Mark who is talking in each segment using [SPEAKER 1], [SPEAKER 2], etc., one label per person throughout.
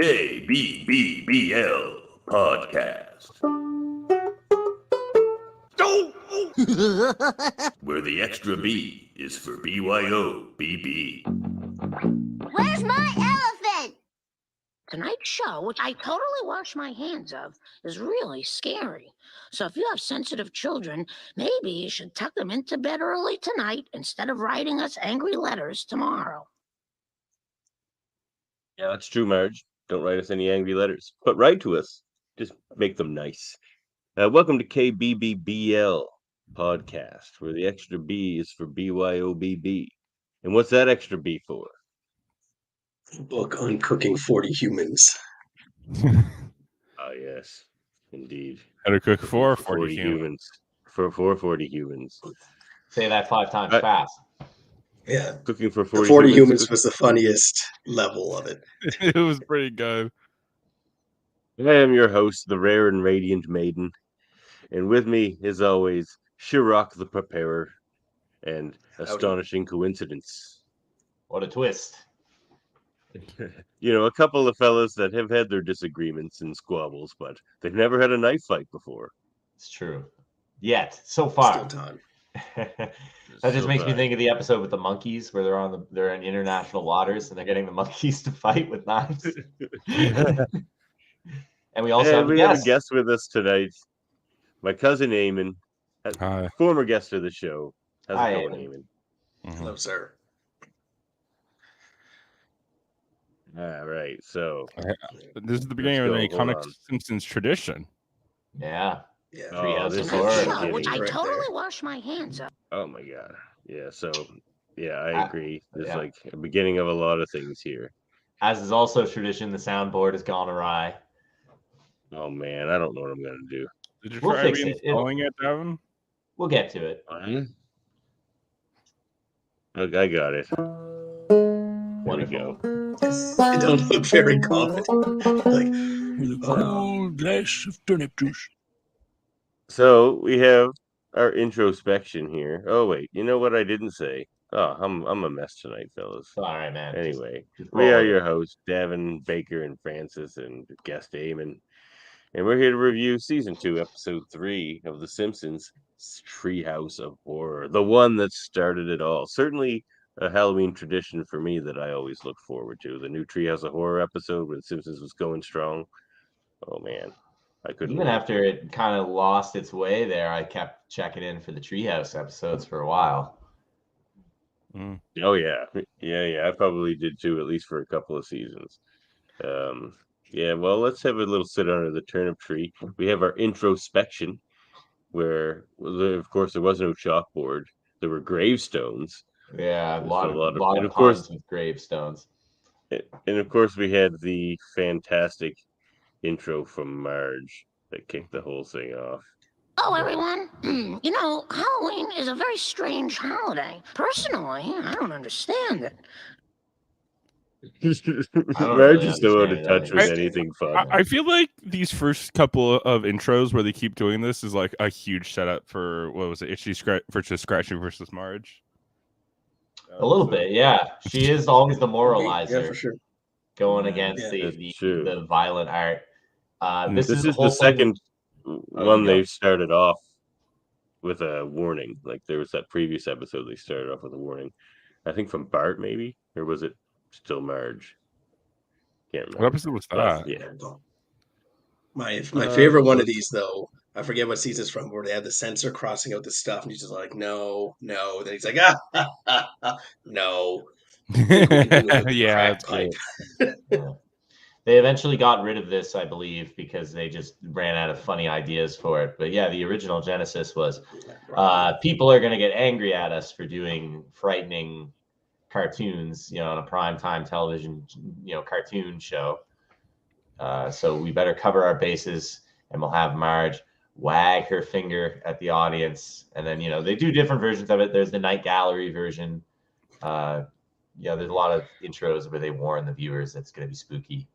[SPEAKER 1] KBBBL podcast. Where the extra B is for BYOBB.
[SPEAKER 2] Where's my elephant? Tonight's show, which I totally wash my hands of, is really scary. So if you have sensitive children, maybe you should tuck them into bed early tonight instead of writing us angry letters tomorrow.
[SPEAKER 3] Yeah, that's true, Marge. Don't write us any angry letters, but write to us. Just make them nice. Welcome to KBBBL podcast, where the extra B is for BYOBB. And what's that extra B for?
[SPEAKER 4] Book on cooking 40 humans.
[SPEAKER 3] Ah, yes, indeed.
[SPEAKER 5] How to cook for
[SPEAKER 3] 40 humans. For 40 humans.
[SPEAKER 6] Say that 5 times fast.
[SPEAKER 4] Yeah.
[SPEAKER 3] Cooking for
[SPEAKER 4] 40,
[SPEAKER 3] 40
[SPEAKER 4] humans was the funniest level of it.
[SPEAKER 5] It was pretty good.
[SPEAKER 3] I am your host, the rare and radiant maiden. And with me, as always, Shirok the Preparer and Astonishing Coincidence.
[SPEAKER 6] What a twist.
[SPEAKER 3] You know, a couple of fellas that have had their disagreements and squabbles, but they've never had a knife fight before.
[SPEAKER 6] It's true. Yet, so far.
[SPEAKER 4] Still time.
[SPEAKER 6] That just makes me think of the episode with the monkeys where they're in international waters and they're getting the monkeys to fight with knives. And we also have a guest
[SPEAKER 3] with us tonight. My cousin Eamon, former guest of the show. How's it going, Eamon?
[SPEAKER 4] Hello, sir.
[SPEAKER 3] All right, so
[SPEAKER 5] this is the beginning of an iconic Simpsons tradition.
[SPEAKER 6] Yeah.
[SPEAKER 4] Yeah.
[SPEAKER 6] Treehouse of
[SPEAKER 2] Horror, which I
[SPEAKER 4] right
[SPEAKER 2] totally
[SPEAKER 4] there.
[SPEAKER 2] wash my hands of.
[SPEAKER 3] Oh my god. Yeah, so I agree. There's like a beginning of a lot of things here.
[SPEAKER 6] As is also tradition, the soundboard has gone awry.
[SPEAKER 3] Oh man, I don't know what I'm gonna do.
[SPEAKER 5] Did you
[SPEAKER 6] We'll
[SPEAKER 5] try
[SPEAKER 6] fix it.
[SPEAKER 5] reinstalling it, Davan?
[SPEAKER 6] We'll get to it.
[SPEAKER 3] Look, I got it. There we go.
[SPEAKER 4] I don't look very confident. Like,
[SPEAKER 1] With a cool glass of turnip juice.
[SPEAKER 3] So we have our introspection here. Oh wait, you know what I didn't say? Oh, I'm a mess tonight, fellas.
[SPEAKER 6] All right, man.
[SPEAKER 3] Anyway,
[SPEAKER 6] Just
[SPEAKER 3] we are
[SPEAKER 6] roll
[SPEAKER 3] your
[SPEAKER 6] it.
[SPEAKER 3] hosts, Davan, Baker, and Francis, and guest Eamon. And we're here to review Season 2, Episode 3 of The Simpsons, Treehouse of Horror. The one that started it all. Certainly a Halloween tradition for me that I always look forward to. The new Treehouse of Horror episode where The Simpsons was going strong. Oh, man. I couldn't
[SPEAKER 6] Even
[SPEAKER 3] wait.
[SPEAKER 6] after it kind of lost its way there, I kept checking in for the Treehouse episodes for a while.
[SPEAKER 3] Oh, yeah. Yeah. I probably did too, at least for a couple of seasons. Yeah, well, let's have a little sit under the turnip tree. We have our introspection, where, of course, there was no chalkboard. There were gravestones.
[SPEAKER 6] Yeah, a lot
[SPEAKER 3] and
[SPEAKER 6] of
[SPEAKER 3] of course,
[SPEAKER 6] puns with gravestones.
[SPEAKER 3] and of course, we had the fantastic intro from Marge that kicked the whole thing off.
[SPEAKER 2] Oh, everyone. You know, Halloween is a very strange holiday. Personally, I don't understand it.
[SPEAKER 3] Marge is so out of touch with anything fun.
[SPEAKER 5] I feel like these first couple of intros where they keep doing this is like a huge setup for, what was it, Itchy versus Scratchy versus Marge?
[SPEAKER 6] A little bit, yeah. She is always the moralizer.
[SPEAKER 4] yeah, for sure.
[SPEAKER 6] Going against the violent art. This is the
[SPEAKER 3] second one they started off with a warning. Like there was that previous episode they started off with a warning. I think from Bart, maybe, or was it still Marge? Can't remember.
[SPEAKER 5] What episode was that?
[SPEAKER 3] Yeah.
[SPEAKER 4] My favorite one of these, though, I forget what season it's from, where they have the censor crossing out the stuff, and he's just like, no. Then he's like, no.
[SPEAKER 5] Yeah, it's cool.
[SPEAKER 6] They eventually got rid of this, I believe, because they just ran out of funny ideas for it. But yeah, the original genesis was people are going to get angry at us for doing frightening cartoons, on a primetime television, cartoon show. So we better cover our bases, and we'll have Marge wag her finger at the audience. And then, they do different versions of it. There's the Night Gallery version. There's a lot of intros where they warn the viewers that it's going to be spooky.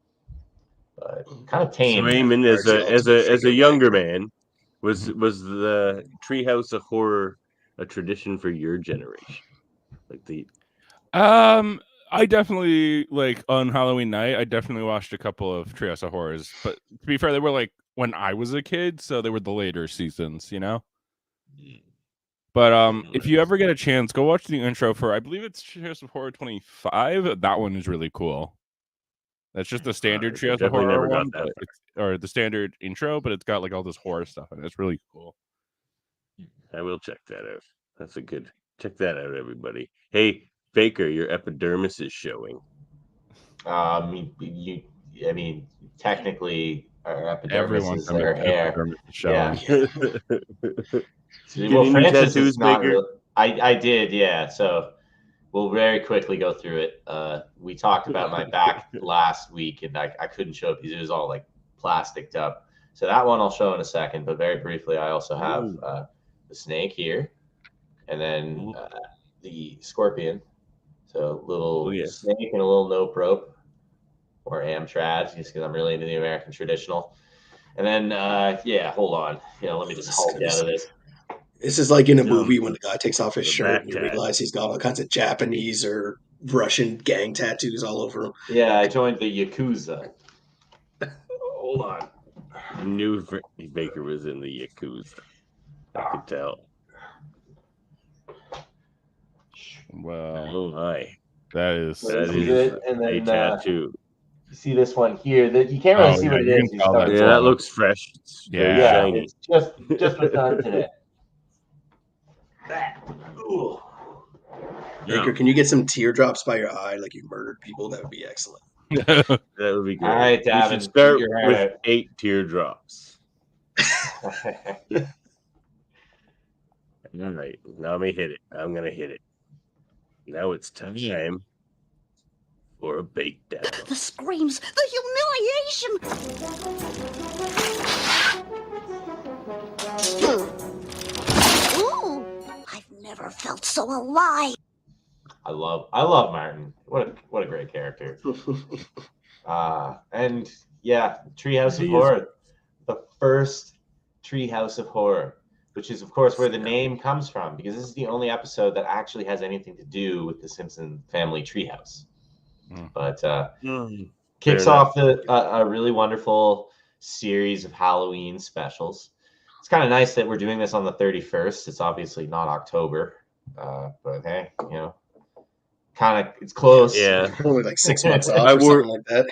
[SPEAKER 6] But kind of tame.
[SPEAKER 3] So Eamon, as a younger man, was the Treehouse of Horror a tradition for your generation? Like
[SPEAKER 5] I definitely like on Halloween night. I definitely watched a couple of Treehouse of Horrors, but to be fair, they were like when I was a kid, so they were the later seasons, you know. But if you ever get a chance, go watch the intro for I believe it's Treehouse of Horror 25. That one is really cool. That's just the standard Treehouse of
[SPEAKER 3] definitely
[SPEAKER 5] Horror
[SPEAKER 3] never got
[SPEAKER 5] one,
[SPEAKER 3] that
[SPEAKER 5] but or the standard intro, but it's got like all this horror stuff in it. It's really cool.
[SPEAKER 3] I will check that out. That's a good. Check that out, everybody. Hey, Baker, your epidermis is showing.
[SPEAKER 6] I mean, technically, our epidermis
[SPEAKER 5] Everyone's
[SPEAKER 6] is our hair.
[SPEAKER 5] epidermis is showing.
[SPEAKER 6] Yeah.
[SPEAKER 3] Well,
[SPEAKER 6] Francis
[SPEAKER 3] tattoos,
[SPEAKER 6] is not
[SPEAKER 3] Baker?
[SPEAKER 6] real. I did, yeah. So we'll very quickly go through it. We talked about my back last week, and I couldn't show it because it was all like plasticed up. So that one I'll show in a second. But very briefly, I also have the snake here, and then the scorpion. So little snake and a little nope rope, or Amtrad, just because I'm really into the American traditional. And then, hold on. Let me just halt out of this.
[SPEAKER 4] This is like in a movie when the guy takes off his shirt and you realize he's got all kinds of Japanese or Russian gang tattoos all over him.
[SPEAKER 6] Yeah, I joined the Yakuza. Hold on.
[SPEAKER 3] I knew Baker was in the Yakuza. I could tell.
[SPEAKER 5] Well,
[SPEAKER 3] oh my,
[SPEAKER 5] that is
[SPEAKER 6] and then,
[SPEAKER 3] a tattoo.
[SPEAKER 6] You see this one here that you can't really see what it is.
[SPEAKER 3] That looks fresh. It's very shiny.
[SPEAKER 6] It's just was done today.
[SPEAKER 4] Baker, can you get some teardrops by your eye like you murdered people? That would be excellent.
[SPEAKER 3] That would be great.
[SPEAKER 6] All right, Davan,
[SPEAKER 3] you should start with 8 teardrops. All right, now let me hit it. I'm gonna hit it. Now it's time for a bake down.
[SPEAKER 7] The screams, the humiliation. Ooh, I've never felt so alive.
[SPEAKER 6] I love Martin. What a great character. And yeah, Treehouse of Horror, the first Treehouse of Horror, which is of course where the name comes from, because this is the only episode that actually has anything to do with the Simpson family treehouse. But kicks off a really wonderful series of Halloween specials. It's kind of nice that we're doing this on the 31st. It's obviously not October, but hey, it's close.
[SPEAKER 3] Yeah,
[SPEAKER 4] only like 6 months off or something like that.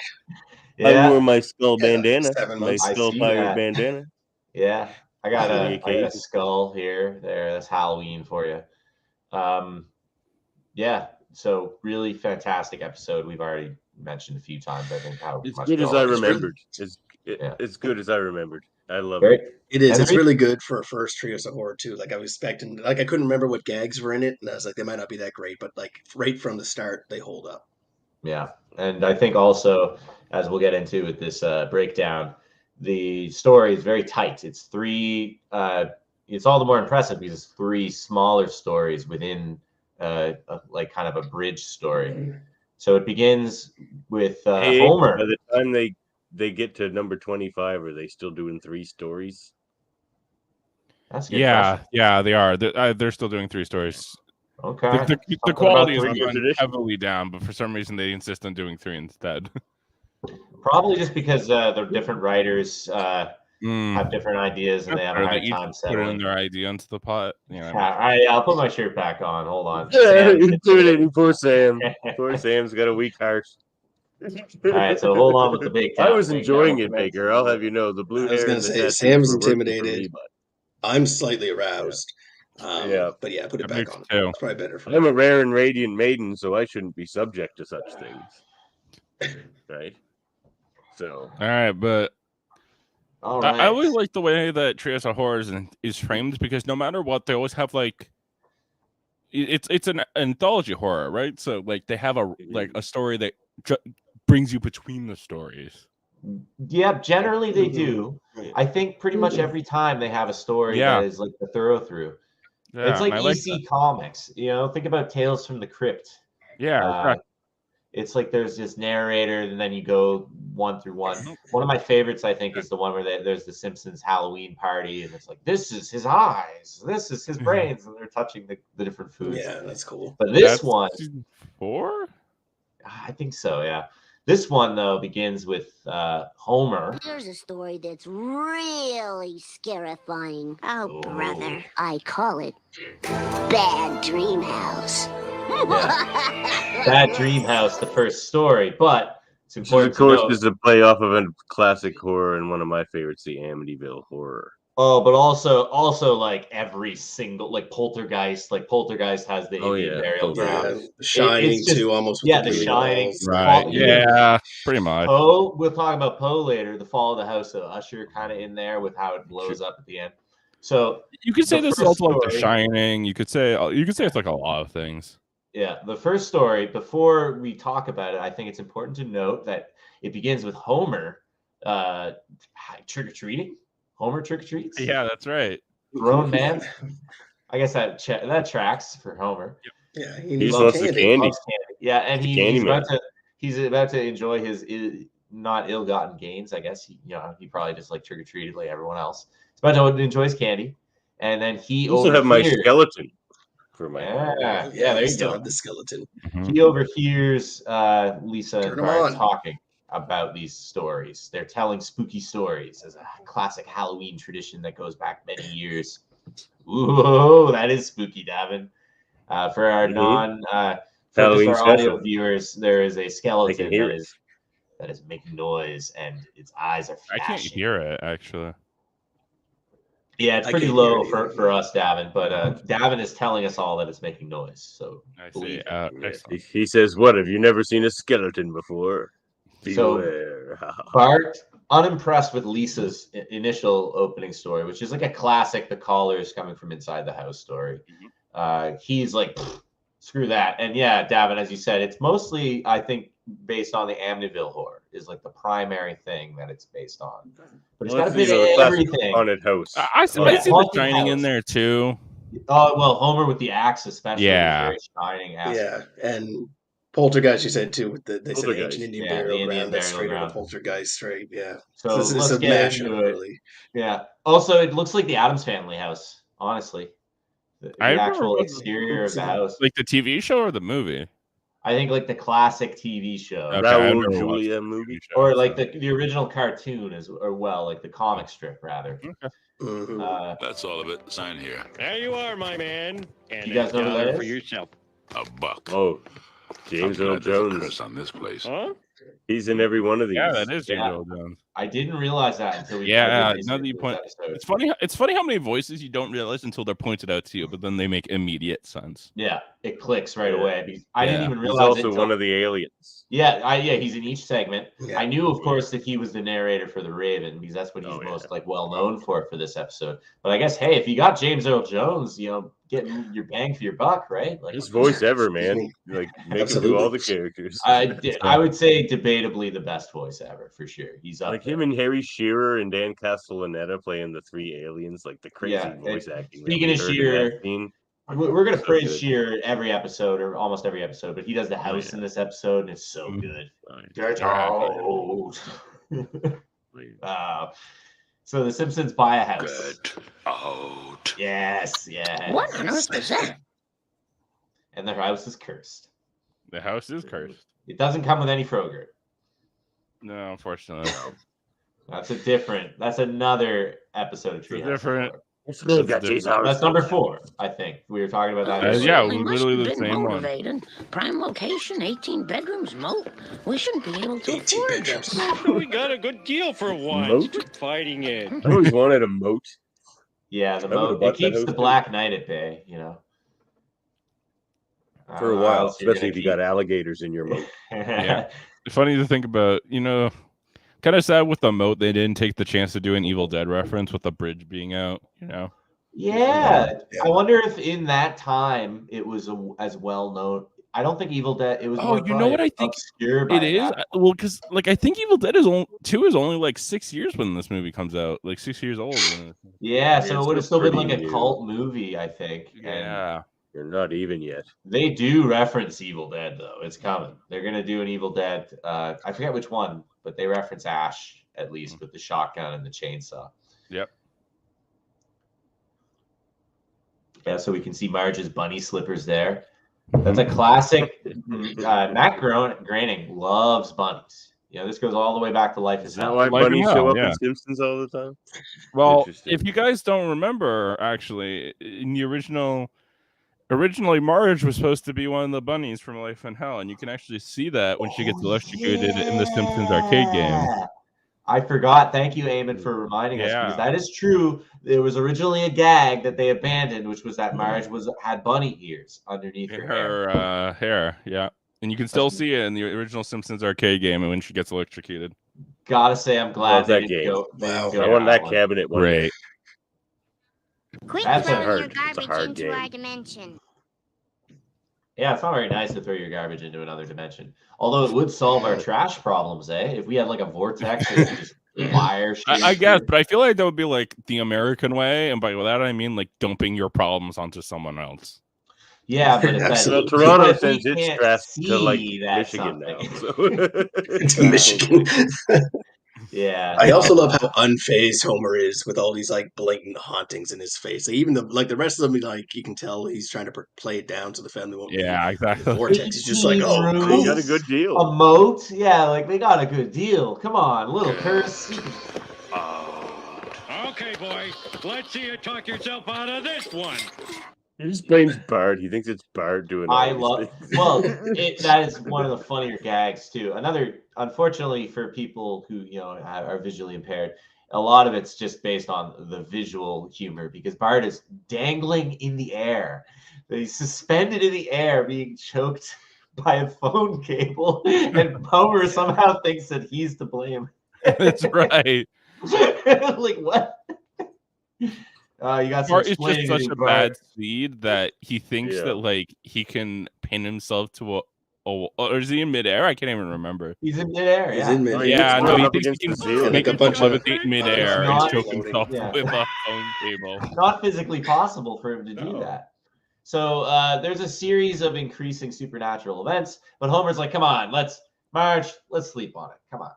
[SPEAKER 3] I wore my skull bandana,
[SPEAKER 4] 7
[SPEAKER 3] my
[SPEAKER 4] months.
[SPEAKER 3] skull pirate bandana.
[SPEAKER 6] Yeah, I got a skull here. That's Halloween for you. So really fantastic episode. We've already mentioned a few times, I think, how
[SPEAKER 3] it's
[SPEAKER 6] much
[SPEAKER 3] good as I remembered. It's good as I remembered. I love it.
[SPEAKER 4] It is. It's really good for a first Treehouse of Horror too. Like I was expecting, like I couldn't remember what gags were in it, and I was like, they might not be that great, but like right from the start, they hold up.
[SPEAKER 6] Yeah, and I think also, as we'll get into with this breakdown, the story is very tight. It's 3. It's all the more impressive because it's 3 smaller stories within like kind of a bridge story. So it begins with Homer.
[SPEAKER 3] By the time they get to number 25, are they still doing 3 stories?
[SPEAKER 6] That's a good question.
[SPEAKER 5] Yeah, they are. They're still doing 3 stories.
[SPEAKER 6] Okay.
[SPEAKER 5] The quality is going heavily down, but for some reason they insist on doing 3 instead.
[SPEAKER 6] Probably just because the different writers have different ideas and they have a hard time settling.
[SPEAKER 5] Putting their idea into the pot.
[SPEAKER 6] I'll put my shirt back on. Hold on.
[SPEAKER 3] Intimidating. Poor Sam. Poor Sam's got a weak heart.
[SPEAKER 6] All right, so hold on with the big.
[SPEAKER 3] I was enjoying it, Baker. I'll have you know, the blue hair.
[SPEAKER 4] I was going to say, Sam's intimidated. I'm slightly aroused. But yeah, put it back on. It's probably better for me.
[SPEAKER 3] I'm a rare and radiant maiden, so I shouldn't be subject to such things. Right? So.
[SPEAKER 5] All right, but I always like the way that Treehouse of Horror is framed, because no matter what, they always have like it's an anthology horror, right? So like they have a story that brings you between the stories.
[SPEAKER 6] Yeah, generally they do. I think pretty much every time they have a story that is like the thorough through. Yeah, it's like EC Comics. Think about Tales from the Crypt.
[SPEAKER 5] Yeah.
[SPEAKER 6] It's like there's this narrator, and then you go one through one. One of my favorites, I think, is the one where there's the Simpsons Halloween party, and it's like, this is his eyes, this is his brains, and they're touching the different foods.
[SPEAKER 4] Yeah, that's cool.
[SPEAKER 6] But this one,
[SPEAKER 5] season 4?
[SPEAKER 6] I think so, yeah. This one, though, begins with Homer.
[SPEAKER 7] Here's a story that's really scarifying.
[SPEAKER 2] Oh, brother.
[SPEAKER 7] I call it Bad Dream House.
[SPEAKER 6] Bad Dream House, the first story, but it's
[SPEAKER 3] Which is,
[SPEAKER 6] important
[SPEAKER 3] of course,
[SPEAKER 6] to note.
[SPEAKER 3] is a play off of a classic horror and one of my favorites, the Amityville Horror.
[SPEAKER 6] Oh, but also like every single Poltergeist has the Indian burial ground.
[SPEAKER 4] The Shining
[SPEAKER 6] It's just,
[SPEAKER 4] too, almost.
[SPEAKER 6] Yeah,
[SPEAKER 4] with
[SPEAKER 6] The
[SPEAKER 4] blue
[SPEAKER 6] Shining.
[SPEAKER 4] walls.
[SPEAKER 5] Right.
[SPEAKER 6] Paul-
[SPEAKER 5] Yeah, pretty much.
[SPEAKER 6] Poe, we'll talk about Poe later. The Fall of the House of Usher, kind of in there with how it blows up at the end. So
[SPEAKER 5] You could say
[SPEAKER 6] the
[SPEAKER 5] this is
[SPEAKER 6] first
[SPEAKER 5] also like The
[SPEAKER 6] story-
[SPEAKER 5] Shining. You could say it's like a lot of things.
[SPEAKER 6] Yeah, the first story, before we talk about it, I think it's important to note that it begins with Homer trick-or-treating. Homer trick-or-treats.
[SPEAKER 5] Yeah, that's right.
[SPEAKER 6] Grown man. I guess that tracks for Homer.
[SPEAKER 4] Yeah,
[SPEAKER 3] He just wants the candy.
[SPEAKER 6] Loves candy. Yeah, and
[SPEAKER 3] The candy
[SPEAKER 6] he's about to enjoy his not ill-gotten gains. I guess he probably just like trick-or-treated like everyone else. He's about to enjoy his candy, and then he
[SPEAKER 3] I also have my
[SPEAKER 6] overhears-
[SPEAKER 3] skeleton for my
[SPEAKER 6] Yeah, there
[SPEAKER 4] I
[SPEAKER 6] you
[SPEAKER 4] still
[SPEAKER 6] go.
[SPEAKER 4] have the skeleton.
[SPEAKER 5] Mhm.
[SPEAKER 6] He overhears Lisa
[SPEAKER 4] Turn
[SPEAKER 6] and
[SPEAKER 4] 'em
[SPEAKER 6] Bart
[SPEAKER 4] on.
[SPEAKER 6] talking about these stories. They're telling spooky stories as a classic Halloween tradition that goes back many years. Ooh, that is spooky, Davan. For our
[SPEAKER 3] Mhm.
[SPEAKER 6] for
[SPEAKER 3] Halloween
[SPEAKER 6] just our audio
[SPEAKER 3] special.
[SPEAKER 6] viewers, there is a skeleton
[SPEAKER 3] hear
[SPEAKER 6] that
[SPEAKER 3] it.
[SPEAKER 6] is making noise and its eyes are
[SPEAKER 5] I
[SPEAKER 6] flashing.
[SPEAKER 5] can't hear it actually.
[SPEAKER 6] Yeah, it's
[SPEAKER 4] I
[SPEAKER 6] pretty
[SPEAKER 4] can't
[SPEAKER 6] low
[SPEAKER 4] hear it.
[SPEAKER 6] for us, Davin, but Davin is telling us all that it's making noise. So
[SPEAKER 5] I
[SPEAKER 6] believe
[SPEAKER 5] see.
[SPEAKER 6] it.
[SPEAKER 5] Excellent.
[SPEAKER 3] He says, "What? Have you never seen a skeleton before?
[SPEAKER 6] So-
[SPEAKER 3] Beware."
[SPEAKER 6] Bart, unimpressed with Lisa's initial opening story, which is like a classic, the callers coming from inside the house story. He's like, screw that. And yeah, Davin, as you said, it's mostly, I think, based on the Amityville horror is like the primary thing that it's based on. But it's got a bit
[SPEAKER 3] the
[SPEAKER 6] of
[SPEAKER 3] classic
[SPEAKER 6] everything.
[SPEAKER 3] haunted house.
[SPEAKER 5] I see
[SPEAKER 6] Yeah,
[SPEAKER 5] the
[SPEAKER 6] Haunted
[SPEAKER 5] Shining in
[SPEAKER 6] House.
[SPEAKER 5] there too.
[SPEAKER 6] Oh, well, Homer with the axe, especially,
[SPEAKER 5] Yeah.
[SPEAKER 6] is very shining axe.
[SPEAKER 4] Yeah, and Poltergeist, you said too. With they said the
[SPEAKER 3] Poltergeist.
[SPEAKER 4] ancient Indian
[SPEAKER 6] Yeah, the
[SPEAKER 4] burial
[SPEAKER 6] Indian
[SPEAKER 4] ground. That's
[SPEAKER 6] burial
[SPEAKER 4] straight
[SPEAKER 6] ground.
[SPEAKER 4] out of Poltergeist, straight. Yeah.
[SPEAKER 6] So
[SPEAKER 4] This is
[SPEAKER 6] let's
[SPEAKER 4] a
[SPEAKER 6] get
[SPEAKER 4] mashup,
[SPEAKER 6] into it.
[SPEAKER 4] really.
[SPEAKER 6] Yeah. Also, it looks like the Addams Family house, honestly. The
[SPEAKER 5] I remember
[SPEAKER 6] actual
[SPEAKER 5] it was-
[SPEAKER 6] exterior of the house.
[SPEAKER 5] Like the TV show or the movie?
[SPEAKER 6] I think like the classic TV show.
[SPEAKER 5] Okay, I've
[SPEAKER 3] Raul
[SPEAKER 5] never watched
[SPEAKER 3] Julia
[SPEAKER 5] the
[SPEAKER 3] movie.
[SPEAKER 5] TV show,
[SPEAKER 6] Or like
[SPEAKER 5] so-
[SPEAKER 6] the original cartoon like the comic strip rather.
[SPEAKER 4] Mhm.
[SPEAKER 1] That's all of it. Sign here.
[SPEAKER 8] There you are, my man. And
[SPEAKER 6] You guys know who that
[SPEAKER 8] $1 for
[SPEAKER 6] is?
[SPEAKER 8] yourself.
[SPEAKER 1] A buck.
[SPEAKER 3] Oh, James
[SPEAKER 1] I'm
[SPEAKER 3] Earl
[SPEAKER 1] glad there's a
[SPEAKER 3] Jones.
[SPEAKER 1] curse on this place.
[SPEAKER 8] Huh?
[SPEAKER 3] He's in every one of these.
[SPEAKER 5] Yeah, that is James
[SPEAKER 6] Yeah.
[SPEAKER 5] Earl Jones.
[SPEAKER 6] I didn't realize that until we
[SPEAKER 5] Yeah,
[SPEAKER 6] started
[SPEAKER 5] now that you
[SPEAKER 6] researching
[SPEAKER 5] point,
[SPEAKER 6] this episode.
[SPEAKER 5] it's funny. It's funny how many voices you don't realize until they're pointed out to you, but then they make immediate sense.
[SPEAKER 6] Yeah, it clicks right
[SPEAKER 3] Yeah.
[SPEAKER 6] away. Because I didn't
[SPEAKER 5] Yeah.
[SPEAKER 6] even
[SPEAKER 3] He's
[SPEAKER 6] realize it
[SPEAKER 3] also
[SPEAKER 6] until-
[SPEAKER 3] one of the aliens.
[SPEAKER 6] Yeah, he's in each segment.
[SPEAKER 4] Yeah.
[SPEAKER 6] I knew, of course, that he was the narrator for The Raven because that's what he's
[SPEAKER 3] Oh, yeah.
[SPEAKER 6] most well known for this episode. But I guess, hey, if you got James Earl Jones, getting your bang for your buck, right? Like
[SPEAKER 3] His voice ever, man. Like make him do all the characters.
[SPEAKER 6] I would say debatably the best voice ever for sure. He's up
[SPEAKER 3] Like
[SPEAKER 6] there.
[SPEAKER 3] him and Harry Shearer and Dan Castellaneta playing the three aliens, like the crazy
[SPEAKER 6] Yeah,
[SPEAKER 3] voice acting. that
[SPEAKER 6] speaking
[SPEAKER 3] we
[SPEAKER 6] of
[SPEAKER 3] heard in
[SPEAKER 6] Shearer,
[SPEAKER 3] that scene.
[SPEAKER 6] We're gonna
[SPEAKER 3] So
[SPEAKER 6] praise
[SPEAKER 3] good.
[SPEAKER 6] Shearer every episode or almost every episode, but he does the house
[SPEAKER 3] yeah.
[SPEAKER 6] in this episode, and it's so
[SPEAKER 5] Mhm.
[SPEAKER 6] good.
[SPEAKER 3] Fine.
[SPEAKER 6] Get out. So the Simpsons buy a house.
[SPEAKER 1] Get out.
[SPEAKER 6] Yes.
[SPEAKER 2] What on earth was that?
[SPEAKER 6] And their house is cursed.
[SPEAKER 5] The house is cursed.
[SPEAKER 6] It doesn't come with any Frogger.
[SPEAKER 5] No, unfortunately.
[SPEAKER 6] That's another episode of Treehouse. of
[SPEAKER 5] different-
[SPEAKER 6] Horror.
[SPEAKER 5] different.
[SPEAKER 6] That's number 4, I think. We were talking about that. earlier.
[SPEAKER 5] yeah,
[SPEAKER 2] We must
[SPEAKER 5] literally
[SPEAKER 2] have
[SPEAKER 5] the
[SPEAKER 2] been
[SPEAKER 5] same one.
[SPEAKER 2] motivated. Prime location, 18 bedrooms, moat. We shouldn't be able to
[SPEAKER 4] 18
[SPEAKER 2] afford
[SPEAKER 4] bedrooms.
[SPEAKER 2] this.
[SPEAKER 8] We got a good deal for once.
[SPEAKER 3] Moat?
[SPEAKER 8] Quit fighting it.
[SPEAKER 3] I always wanted a moat.
[SPEAKER 6] Yeah, the
[SPEAKER 3] I would've
[SPEAKER 6] moat. It
[SPEAKER 3] bought that
[SPEAKER 6] keeps
[SPEAKER 3] house
[SPEAKER 6] the
[SPEAKER 3] too.
[SPEAKER 6] Black Knight at bay,
[SPEAKER 3] For a while, especially if you got alligators in your moat.
[SPEAKER 5] Yeah. Funny to think about, kind of sad with the moat they didn't take the chance to do an Evil Dead reference with the bridge being out,
[SPEAKER 6] Yeah.
[SPEAKER 4] Yeah.
[SPEAKER 6] I wonder if in that time it was as well known. I don't think Evil Dead. It was.
[SPEAKER 5] Oh,
[SPEAKER 6] more
[SPEAKER 5] you know what
[SPEAKER 6] probably
[SPEAKER 5] I think
[SPEAKER 6] obscure by
[SPEAKER 5] it is?
[SPEAKER 6] that point.
[SPEAKER 5] Well, because I think Evil Dead 2 is only like 6 years when this movie comes out, like 6 years old.
[SPEAKER 6] Yeah,
[SPEAKER 3] Yeah,
[SPEAKER 6] so it
[SPEAKER 3] it's
[SPEAKER 6] would have still been like
[SPEAKER 3] pretty
[SPEAKER 6] a
[SPEAKER 3] new.
[SPEAKER 6] cult movie, I think. And
[SPEAKER 5] Yeah.
[SPEAKER 3] You're not even yet.
[SPEAKER 6] they do reference Evil Dead though. It's coming. They're gonna do an Evil Dead. I forget which one, but they reference Ash at least with the shotgun and the chainsaw.
[SPEAKER 5] Yep.
[SPEAKER 6] Yeah, so we can see Marge's bunny slippers there. That's a classic. Matt Groening loves bunnies. You know, this goes all the way back to Life
[SPEAKER 3] Is
[SPEAKER 6] is
[SPEAKER 3] that
[SPEAKER 6] Hell.
[SPEAKER 3] why
[SPEAKER 5] Life
[SPEAKER 3] bunnies
[SPEAKER 5] and
[SPEAKER 3] show
[SPEAKER 5] Hell,
[SPEAKER 3] up
[SPEAKER 5] yeah.
[SPEAKER 3] in Simpsons all the time?
[SPEAKER 5] Well,
[SPEAKER 3] Interesting.
[SPEAKER 5] if you guys don't remember, actually, in the originally Marge was supposed to be one of the bunnies from Life and Hell, and you can actually see that when she gets electrocuted in the Simpsons arcade game.
[SPEAKER 6] I forgot. Thank you, Eamon, for reminding us, because that is true. There was originally a gag that they abandoned, which was that Marge had bunny ears underneath her hair.
[SPEAKER 5] Hair, yeah. And you can still see it in the original Simpsons arcade game when she gets electrocuted.
[SPEAKER 6] Gotta say, I'm glad they
[SPEAKER 3] that
[SPEAKER 6] didn't
[SPEAKER 3] game.
[SPEAKER 6] go.
[SPEAKER 4] Wow.
[SPEAKER 3] I won that
[SPEAKER 6] one.
[SPEAKER 3] cabinet one day.
[SPEAKER 5] Great.
[SPEAKER 7] Quit
[SPEAKER 6] That's a
[SPEAKER 7] throwing your
[SPEAKER 3] it's a
[SPEAKER 7] garbage
[SPEAKER 3] hard
[SPEAKER 7] into
[SPEAKER 3] game.
[SPEAKER 7] our dimension.
[SPEAKER 6] Yeah, it's not very nice to throw your garbage into another dimension. Although it would solve our trash problems, eh? If we had like a vortex that would just fire shit.
[SPEAKER 5] I guess, but I feel like that would be like the American way, and by that I mean like dumping your problems onto someone else.
[SPEAKER 6] Yeah, but
[SPEAKER 3] Well, Toronto sends its trash to like Michigan now. So.
[SPEAKER 4] To Michigan.
[SPEAKER 6] Yeah.
[SPEAKER 4] I also love how unfazed Homer is with all these like blatant hauntings in his face. Like, even the rest of them, like you can tell he's trying to play it down so the family won't.
[SPEAKER 5] Yeah, exactly.
[SPEAKER 4] The vortex. He's just like, oh,
[SPEAKER 3] He
[SPEAKER 4] cool.
[SPEAKER 3] got a good deal.
[SPEAKER 6] A moat? Yeah, like they got a good deal. Come on, little curse.
[SPEAKER 8] Okay, boy. Let's see you talk yourself out of this one.
[SPEAKER 3] He just blames Bart. He thinks it's Bart doing all
[SPEAKER 6] I
[SPEAKER 3] these
[SPEAKER 6] love.
[SPEAKER 3] things.
[SPEAKER 6] Well, that is one of the funnier gags too. Unfortunately, for people who are visually impaired, a lot of it's just based on the visual humor because Bart is dangling in the air. He's suspended in the air, being choked by a phone cable, and Homer somehow thinks that he's to blame.
[SPEAKER 5] That's right.
[SPEAKER 6] Like what? You got some
[SPEAKER 5] Bart is just
[SPEAKER 6] explaining to
[SPEAKER 5] such
[SPEAKER 6] do,
[SPEAKER 5] a
[SPEAKER 6] Bart.
[SPEAKER 5] bad seed that he thinks
[SPEAKER 3] Yeah.
[SPEAKER 5] that like he can pin himself to a or is he in midair? I can't even remember.
[SPEAKER 6] He's in midair.
[SPEAKER 4] He's
[SPEAKER 6] Yeah.
[SPEAKER 4] in midair.
[SPEAKER 5] Yeah,
[SPEAKER 3] he's
[SPEAKER 5] no, he
[SPEAKER 3] up
[SPEAKER 5] thinks
[SPEAKER 3] against
[SPEAKER 5] he
[SPEAKER 3] the
[SPEAKER 5] can
[SPEAKER 3] ceiling.
[SPEAKER 5] make
[SPEAKER 4] Like a bunch
[SPEAKER 5] himself
[SPEAKER 4] of-
[SPEAKER 5] levitate midair
[SPEAKER 6] It's
[SPEAKER 5] and choke
[SPEAKER 4] not-
[SPEAKER 5] himself
[SPEAKER 6] yeah.
[SPEAKER 5] with a phone cable.
[SPEAKER 6] Not physically possible for him to do
[SPEAKER 5] No.
[SPEAKER 6] that. So there's a series of increasing supernatural events, but Homer's like, "Come on, Marge, let's sleep on it. Come on."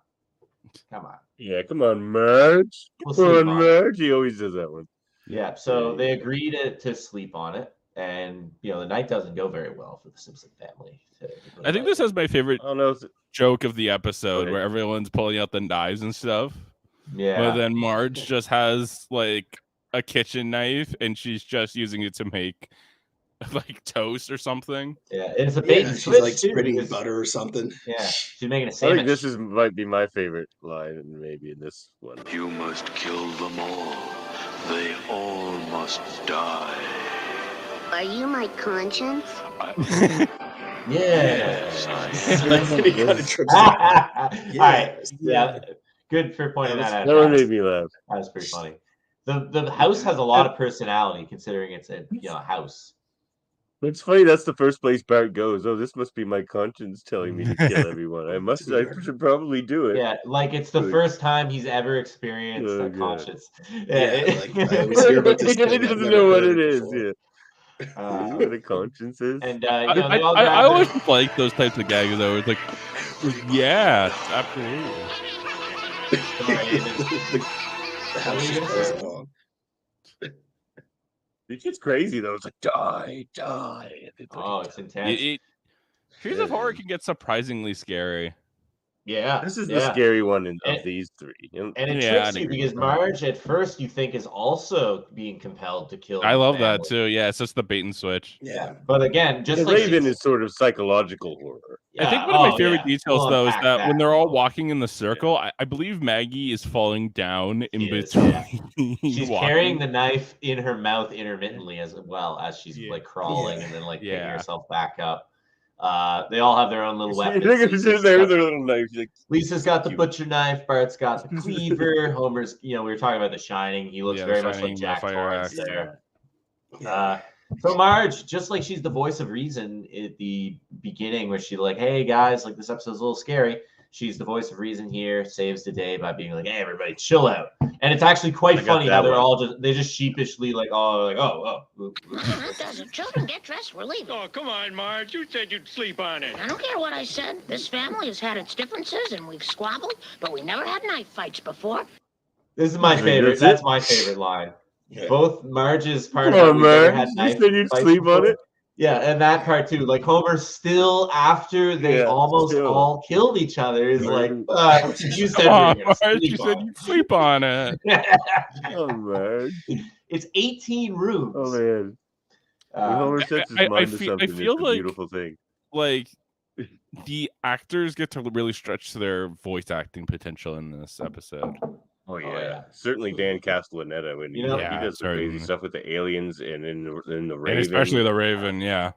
[SPEAKER 3] Yeah, come on, Marge.
[SPEAKER 6] We'll
[SPEAKER 3] Come
[SPEAKER 6] sleep
[SPEAKER 3] on,
[SPEAKER 6] on it.
[SPEAKER 3] Marge. He always does that one.
[SPEAKER 6] Yeah. So they agree to sleep on it, and the night doesn't go very well for the Simpson family.
[SPEAKER 5] I think this has my favorite
[SPEAKER 3] I don't know.
[SPEAKER 5] joke of the episode
[SPEAKER 3] Okay.
[SPEAKER 5] where everyone's pulling out the knives and stuff.
[SPEAKER 6] Yeah.
[SPEAKER 5] But then Marge just has like a kitchen knife and she's just using it to make like toast or something.
[SPEAKER 6] Yeah. It's a bait
[SPEAKER 4] Yeah,
[SPEAKER 6] and
[SPEAKER 4] she's
[SPEAKER 6] switch
[SPEAKER 4] like
[SPEAKER 6] too,
[SPEAKER 4] spreading
[SPEAKER 6] because-
[SPEAKER 4] butter or something.
[SPEAKER 6] Yeah. She's making a
[SPEAKER 3] I
[SPEAKER 6] sandwich.
[SPEAKER 3] think this might be my favorite line, maybe in this one.
[SPEAKER 1] You must kill them all. They all must die.
[SPEAKER 7] Are you my conscience?
[SPEAKER 6] Yes.
[SPEAKER 4] He kinda trips
[SPEAKER 6] All
[SPEAKER 4] up.
[SPEAKER 6] right. Yeah. Good for pointing that out.
[SPEAKER 3] That one
[SPEAKER 6] Josh.
[SPEAKER 3] made me laugh.
[SPEAKER 6] That was pretty funny. The house has a lot of personality considering it's a house.
[SPEAKER 3] It's funny. That's the first place Bart goes. Oh, this must be my conscience telling me to kill everyone. I should probably do it.
[SPEAKER 6] Yeah, like it's the
[SPEAKER 3] Good.
[SPEAKER 6] first time he's ever experienced
[SPEAKER 3] Oh,
[SPEAKER 6] a
[SPEAKER 3] God.
[SPEAKER 6] conscience.
[SPEAKER 4] Yeah, like, I always hear about this
[SPEAKER 3] He
[SPEAKER 4] thing. I've
[SPEAKER 3] doesn't
[SPEAKER 4] never
[SPEAKER 3] know what
[SPEAKER 4] heard
[SPEAKER 3] it is.
[SPEAKER 4] before.
[SPEAKER 3] Yeah.
[SPEAKER 6] Uh,
[SPEAKER 3] You know what a conscience is?
[SPEAKER 6] and they
[SPEAKER 5] I
[SPEAKER 6] all grab
[SPEAKER 5] always
[SPEAKER 6] their-
[SPEAKER 5] like those types of gags though. It's like, yeah, absolutely.
[SPEAKER 4] The house just goes along.
[SPEAKER 3] It gets crazy though. It's like die.
[SPEAKER 6] Oh, it's intense.
[SPEAKER 5] Treehouse of Horror can get surprisingly scary.
[SPEAKER 6] Yeah,
[SPEAKER 3] This is the
[SPEAKER 6] yeah.
[SPEAKER 3] scary one of
[SPEAKER 6] And-
[SPEAKER 3] these three.
[SPEAKER 6] And it
[SPEAKER 5] Yeah,
[SPEAKER 6] tricks
[SPEAKER 5] I'd
[SPEAKER 6] you
[SPEAKER 5] agree
[SPEAKER 6] because
[SPEAKER 5] with that.
[SPEAKER 6] Marge, at first, you think is also being compelled to kill.
[SPEAKER 5] I
[SPEAKER 6] the
[SPEAKER 5] love that
[SPEAKER 6] family.
[SPEAKER 5] too. Yeah, it's just the bait and switch.
[SPEAKER 4] Yeah.
[SPEAKER 6] But again, just
[SPEAKER 3] The
[SPEAKER 6] like
[SPEAKER 3] Raven
[SPEAKER 6] she's-
[SPEAKER 3] is sort of psychological horror.
[SPEAKER 5] I think
[SPEAKER 6] Yeah,
[SPEAKER 5] one of my
[SPEAKER 6] oh,
[SPEAKER 5] favorite
[SPEAKER 6] yeah.
[SPEAKER 5] details
[SPEAKER 6] We'll
[SPEAKER 5] though is
[SPEAKER 6] unpack
[SPEAKER 5] that when they're all walking in the circle, I believe Maggie is falling down in
[SPEAKER 6] She is,
[SPEAKER 5] between.
[SPEAKER 6] yeah. She's
[SPEAKER 5] walking.
[SPEAKER 6] carrying the knife in her mouth intermittently as well as she's
[SPEAKER 5] Yeah.
[SPEAKER 6] like crawling
[SPEAKER 4] Yeah.
[SPEAKER 6] and then like picking
[SPEAKER 5] Yeah.
[SPEAKER 6] herself back up. They all have their own little weapons.
[SPEAKER 3] Look at
[SPEAKER 6] Lisa's
[SPEAKER 3] just there
[SPEAKER 6] got-
[SPEAKER 3] with her little knife. She's like,
[SPEAKER 6] Lisa's got the
[SPEAKER 3] Cute.
[SPEAKER 6] butcher knife. Bart's got the cleaver. Homer's, we were talking about The Shining. He looks
[SPEAKER 5] Yeah,
[SPEAKER 6] very
[SPEAKER 5] The
[SPEAKER 6] much like
[SPEAKER 5] Shining,
[SPEAKER 6] Jack
[SPEAKER 5] the fire
[SPEAKER 6] Torrance
[SPEAKER 5] axe.
[SPEAKER 6] there.
[SPEAKER 4] Yeah.
[SPEAKER 6] So Marge, just like she's the voice of reason at the beginning, where she's like, "Hey guys, like this episode's a little scary." She's the voice of reason here, saves the day by being like, "Hey everybody, chill out." And it's actually quite
[SPEAKER 3] I got
[SPEAKER 6] funny how
[SPEAKER 3] that
[SPEAKER 6] they're
[SPEAKER 3] one.
[SPEAKER 6] all just sheepishly like, oh.
[SPEAKER 2] Doesn't children get dressed? We're leaving.
[SPEAKER 8] Oh, come on, Marge. You said you'd sleep on it.
[SPEAKER 2] I don't care what I said. This family has had its differences and we've squabbled, but we never had knife fights before.
[SPEAKER 6] This is my
[SPEAKER 3] I mean,
[SPEAKER 6] favorite.
[SPEAKER 3] that's it.
[SPEAKER 6] That's my favorite line.
[SPEAKER 4] Yeah.
[SPEAKER 6] Both Marge's part
[SPEAKER 3] come
[SPEAKER 6] of
[SPEAKER 3] on,
[SPEAKER 6] we've never
[SPEAKER 3] man.
[SPEAKER 6] had
[SPEAKER 3] You
[SPEAKER 6] knife
[SPEAKER 3] said you'd
[SPEAKER 6] fights
[SPEAKER 3] sleep on
[SPEAKER 6] before.
[SPEAKER 3] it.
[SPEAKER 6] Yeah, and that part too. Like Homer still, after they almost all killed each other, is like, you said
[SPEAKER 5] Oh,
[SPEAKER 6] we were gonna
[SPEAKER 5] Marge, you
[SPEAKER 6] sleep
[SPEAKER 5] said
[SPEAKER 6] on
[SPEAKER 5] you sleep on it.
[SPEAKER 3] Oh man.
[SPEAKER 6] It's 18 rooms.
[SPEAKER 3] Oh man. When Homer sets his mind to something,
[SPEAKER 5] feel
[SPEAKER 3] it's a
[SPEAKER 5] like,
[SPEAKER 3] beautiful thing.
[SPEAKER 5] Like the actors get to really stretch their voice acting potential in this episode.
[SPEAKER 3] Oh yeah. Certainly Dan Castellaneta when he does some crazy stuff with the aliens and in the Raven,
[SPEAKER 5] and especially the Raven. Yeah.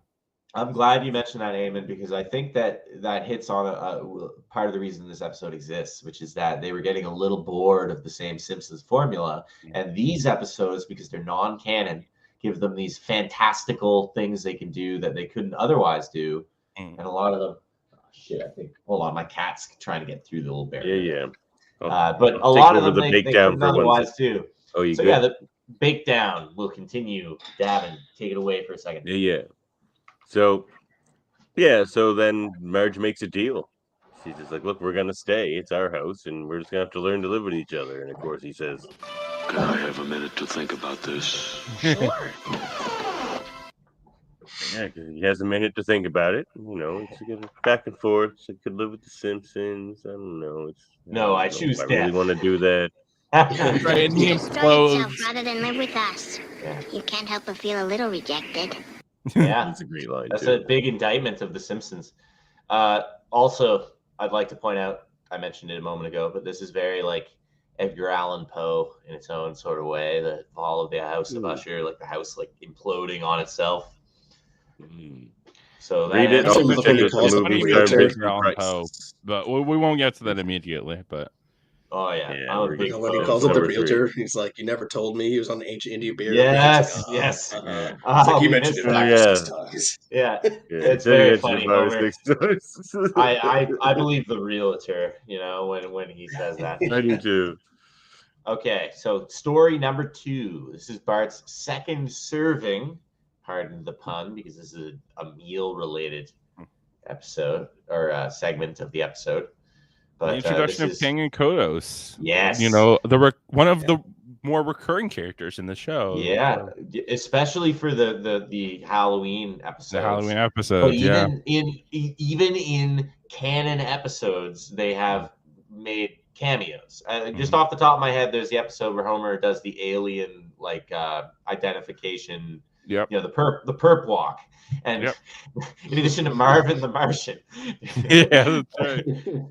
[SPEAKER 6] I'm glad you mentioned that, Eamon, because I think that hits on a part of the reason this episode exists, which is that they were getting a little bored of the same Simpsons formula, and these episodes, because they're non-canon, give them these fantastical things they can do that they couldn't otherwise do, and a lot of them. Oh, shit, I think. Hold on, my cat's trying to get through the little barrier.
[SPEAKER 3] Yeah.
[SPEAKER 6] But a lot of them they couldn't otherwise do.
[SPEAKER 3] Oh, you
[SPEAKER 6] so
[SPEAKER 3] good?
[SPEAKER 6] yeah, the bake down will continue. Davin, take it away for a second.
[SPEAKER 3] Yeah. So then Marge makes a deal. She's just like, look, we're going to stay. It's our house, and we're just going to have to learn to live with each other. And, of course, he says,
[SPEAKER 1] Can I have a minute to think about this?
[SPEAKER 2] Sure.
[SPEAKER 3] Yeah, 'cause he has a minute to think about it. You know, it's back and forth. So he could live with the Simpsons. I don't know.
[SPEAKER 6] I choose death.
[SPEAKER 3] I really want to do that.
[SPEAKER 5] Right, and he
[SPEAKER 7] Destroy itself rather than live with us. You can't help but feel a little rejected.
[SPEAKER 6] Yeah,
[SPEAKER 3] that's a great line.
[SPEAKER 6] That's a big indictment of The Simpsons. Also, I'd like to point out, I mentioned it a moment ago, but this is very like Edgar Allan Poe in its own sort of way. The fall of the House of Usher, like the house like imploding on itself. So
[SPEAKER 3] read it.
[SPEAKER 6] Also,
[SPEAKER 3] Also check out the movie
[SPEAKER 5] but we won't get to that immediately. But
[SPEAKER 6] oh yeah,
[SPEAKER 4] when he calls up the realtor, he's like, "You never told me he was on the ancient Indian beer."
[SPEAKER 6] Yes,
[SPEAKER 4] like,
[SPEAKER 6] yes.
[SPEAKER 4] It's like you mentioned it 5 or 6 times.
[SPEAKER 6] Yeah, it's very funny. I believe the realtor, when he says that.
[SPEAKER 3] I do too.
[SPEAKER 6] Okay, so story number 2. This is Bart's second serving. Pardon the pun, because this is a meal-related episode or segment of the episode. But
[SPEAKER 5] the introduction of Kang and Kodos.
[SPEAKER 6] Yes,
[SPEAKER 5] one of the more recurring characters in the show.
[SPEAKER 6] Yeah, especially for the Halloween episodes.
[SPEAKER 5] The Halloween episodes.
[SPEAKER 6] But even in canon episodes, they have made cameos. Just off the top of my head, there's the episode where Homer does the alien identification.
[SPEAKER 5] Yep.
[SPEAKER 6] The perp walk, and in addition to Marvin the Martian.
[SPEAKER 5] Yeah, that's right.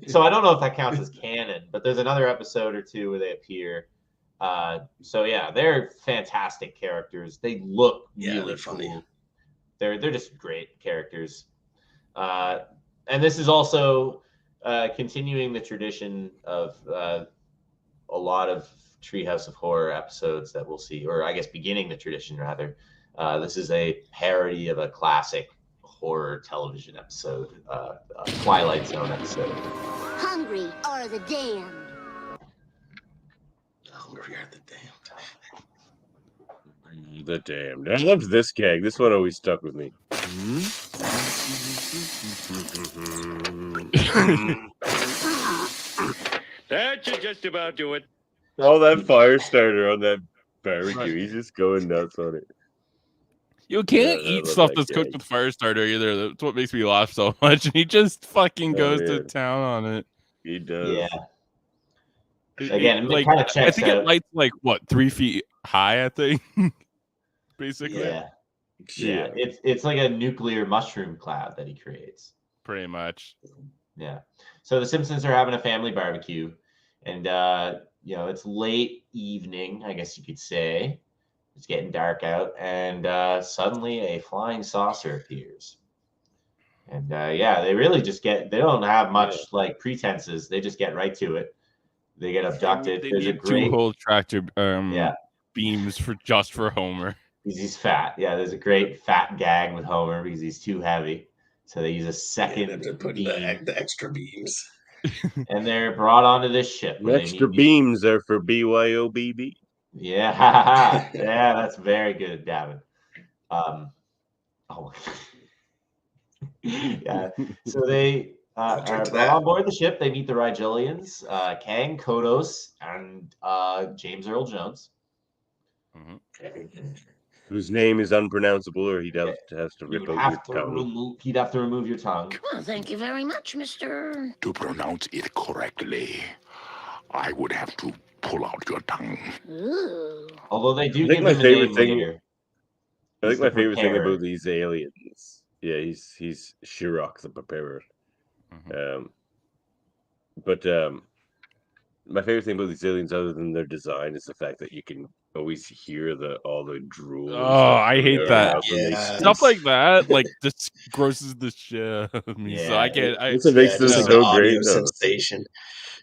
[SPEAKER 6] So I don't know if that counts as canon, but there's another episode or two where they appear. So yeah, they're fantastic characters. They look really
[SPEAKER 4] they're funny.
[SPEAKER 6] Cool. They're just great characters. And this is also continuing the tradition of a lot of Treehouse of Horror episodes that we'll see, or I guess beginning the tradition rather. This is a parody of a classic horror television episode, a Twilight Zone episode.
[SPEAKER 7] Hungry are the damned.
[SPEAKER 4] Hungry are the damned.
[SPEAKER 3] The damned. I loved this gag. This one always stuck with me.
[SPEAKER 8] That should just about do it.
[SPEAKER 3] All that fire starter on that barbecue. He's just going nuts on it.
[SPEAKER 5] You can't eat stuff that's cooked with fire starter either. That's what makes me laugh so much. And he just fucking goes to town on it.
[SPEAKER 3] He does.
[SPEAKER 6] Yeah. Again,
[SPEAKER 5] like,
[SPEAKER 6] kind of checks
[SPEAKER 5] I think
[SPEAKER 6] out.
[SPEAKER 5] it lights like 3 feet high, I think. Basically.
[SPEAKER 6] Yeah. It's like a nuclear mushroom cloud that he creates.
[SPEAKER 5] Pretty much.
[SPEAKER 6] Yeah. So the Simpsons are having a family barbecue, and it's late evening, I guess you could say. It's getting dark out, and suddenly a flying saucer appears. And they really just they don't have much like pretenses. They just get right to it. They get abducted.
[SPEAKER 5] They
[SPEAKER 6] There's a
[SPEAKER 5] need
[SPEAKER 6] great
[SPEAKER 5] 2 whole tractor beams for Homer.
[SPEAKER 6] Because he's fat. Yeah, there's a great fat gag with Homer because he's too heavy. So they use a second
[SPEAKER 4] to put the extra beams.
[SPEAKER 6] And they're brought onto this ship.
[SPEAKER 3] Extra beams are for BYOBB.
[SPEAKER 6] Yeah, yeah, that's very good, Davan. Yeah. So they are brought on board the ship. They meet the Rigelians, Kang, Kodos, and James Earl Jones.
[SPEAKER 3] whose name is unpronounceable, or he'd have to rip
[SPEAKER 6] You'd
[SPEAKER 3] out
[SPEAKER 6] have
[SPEAKER 3] your
[SPEAKER 6] to
[SPEAKER 3] tongue.
[SPEAKER 6] he'd have to remove your tongue.
[SPEAKER 2] Well, thank you very much, Mr.
[SPEAKER 9] To pronounce it correctly, I would have to pull out your tongue.
[SPEAKER 2] Ooh.
[SPEAKER 6] Although they do
[SPEAKER 3] I think
[SPEAKER 6] give
[SPEAKER 3] my
[SPEAKER 6] him a
[SPEAKER 3] favorite
[SPEAKER 6] name
[SPEAKER 3] thing-
[SPEAKER 6] later.
[SPEAKER 3] I
[SPEAKER 6] He's
[SPEAKER 3] think my
[SPEAKER 6] the
[SPEAKER 3] favorite thing
[SPEAKER 6] preparer.
[SPEAKER 3] about these aliens, yeah, he's Shirok the preparer.
[SPEAKER 5] Mhm.
[SPEAKER 3] But my favorite thing about these aliens, other than their design, is the fact that you can always hear all the drool. and
[SPEAKER 5] Oh,
[SPEAKER 3] stuff
[SPEAKER 5] I
[SPEAKER 3] coming
[SPEAKER 5] hate
[SPEAKER 3] out of
[SPEAKER 5] that.
[SPEAKER 3] their mouth when they
[SPEAKER 4] Yeah.
[SPEAKER 5] Stuff
[SPEAKER 3] speak.
[SPEAKER 5] like that, like, just grosses the shit out of me. So
[SPEAKER 6] Yeah,
[SPEAKER 5] I can't.
[SPEAKER 3] That's what makes them
[SPEAKER 4] just like
[SPEAKER 3] so
[SPEAKER 4] the audio
[SPEAKER 3] great, though.
[SPEAKER 4] sensation.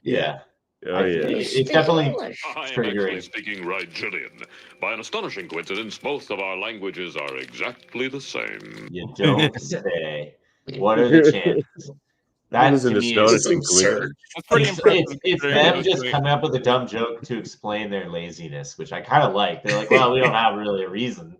[SPEAKER 6] Yeah.
[SPEAKER 3] Oh
[SPEAKER 6] I-
[SPEAKER 3] yeah.
[SPEAKER 6] It's
[SPEAKER 2] Speak
[SPEAKER 6] definitely
[SPEAKER 2] English.
[SPEAKER 8] I am actually
[SPEAKER 6] triggering.
[SPEAKER 8] speaking right, Jillian. By an astonishing coincidence, both of our languages are exactly the same.
[SPEAKER 6] You don't say. What are the chances?
[SPEAKER 3] That
[SPEAKER 6] That
[SPEAKER 3] is
[SPEAKER 6] to
[SPEAKER 3] an
[SPEAKER 6] me is
[SPEAKER 3] astonishing
[SPEAKER 4] It's absurd.
[SPEAKER 3] coincidence.
[SPEAKER 5] That's pretty impressive.
[SPEAKER 6] it's
[SPEAKER 5] considering
[SPEAKER 6] them
[SPEAKER 5] those
[SPEAKER 6] just
[SPEAKER 5] three-
[SPEAKER 6] coming up with a dumb joke to explain their laziness, which I kind of like. They're like, well, we don't have really a reason.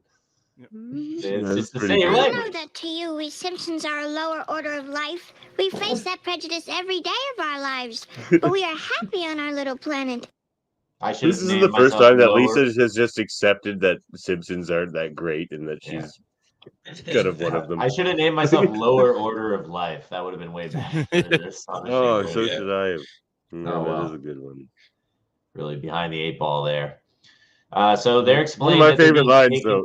[SPEAKER 6] It's
[SPEAKER 3] That's
[SPEAKER 6] just the
[SPEAKER 3] pretty
[SPEAKER 6] same
[SPEAKER 3] good.
[SPEAKER 7] I know
[SPEAKER 6] language.
[SPEAKER 7] that to you, we Simpsons are a lower order of life. We face that prejudice every day of our lives. But we are happy on our little planet.
[SPEAKER 6] I should
[SPEAKER 3] This
[SPEAKER 6] have
[SPEAKER 3] is
[SPEAKER 6] named
[SPEAKER 3] the first
[SPEAKER 6] myself
[SPEAKER 3] time that
[SPEAKER 6] lower.
[SPEAKER 3] Lisa has just accepted that Simpsons aren't that great and that
[SPEAKER 6] Yeah.
[SPEAKER 3] she's kind of one of them.
[SPEAKER 6] I should have named myself lower order of life. That would have been way better. For this
[SPEAKER 3] Oh,
[SPEAKER 6] astonishing
[SPEAKER 3] so
[SPEAKER 6] lady.
[SPEAKER 4] Yeah.
[SPEAKER 3] should I. No,
[SPEAKER 6] Oh,
[SPEAKER 3] that
[SPEAKER 6] well.
[SPEAKER 3] is a good one.
[SPEAKER 6] Really behind the eight ball there. So they're
[SPEAKER 3] One
[SPEAKER 6] explaining
[SPEAKER 3] of my
[SPEAKER 6] that they're
[SPEAKER 3] favorite
[SPEAKER 6] being
[SPEAKER 3] lines,
[SPEAKER 6] taken-
[SPEAKER 3] though.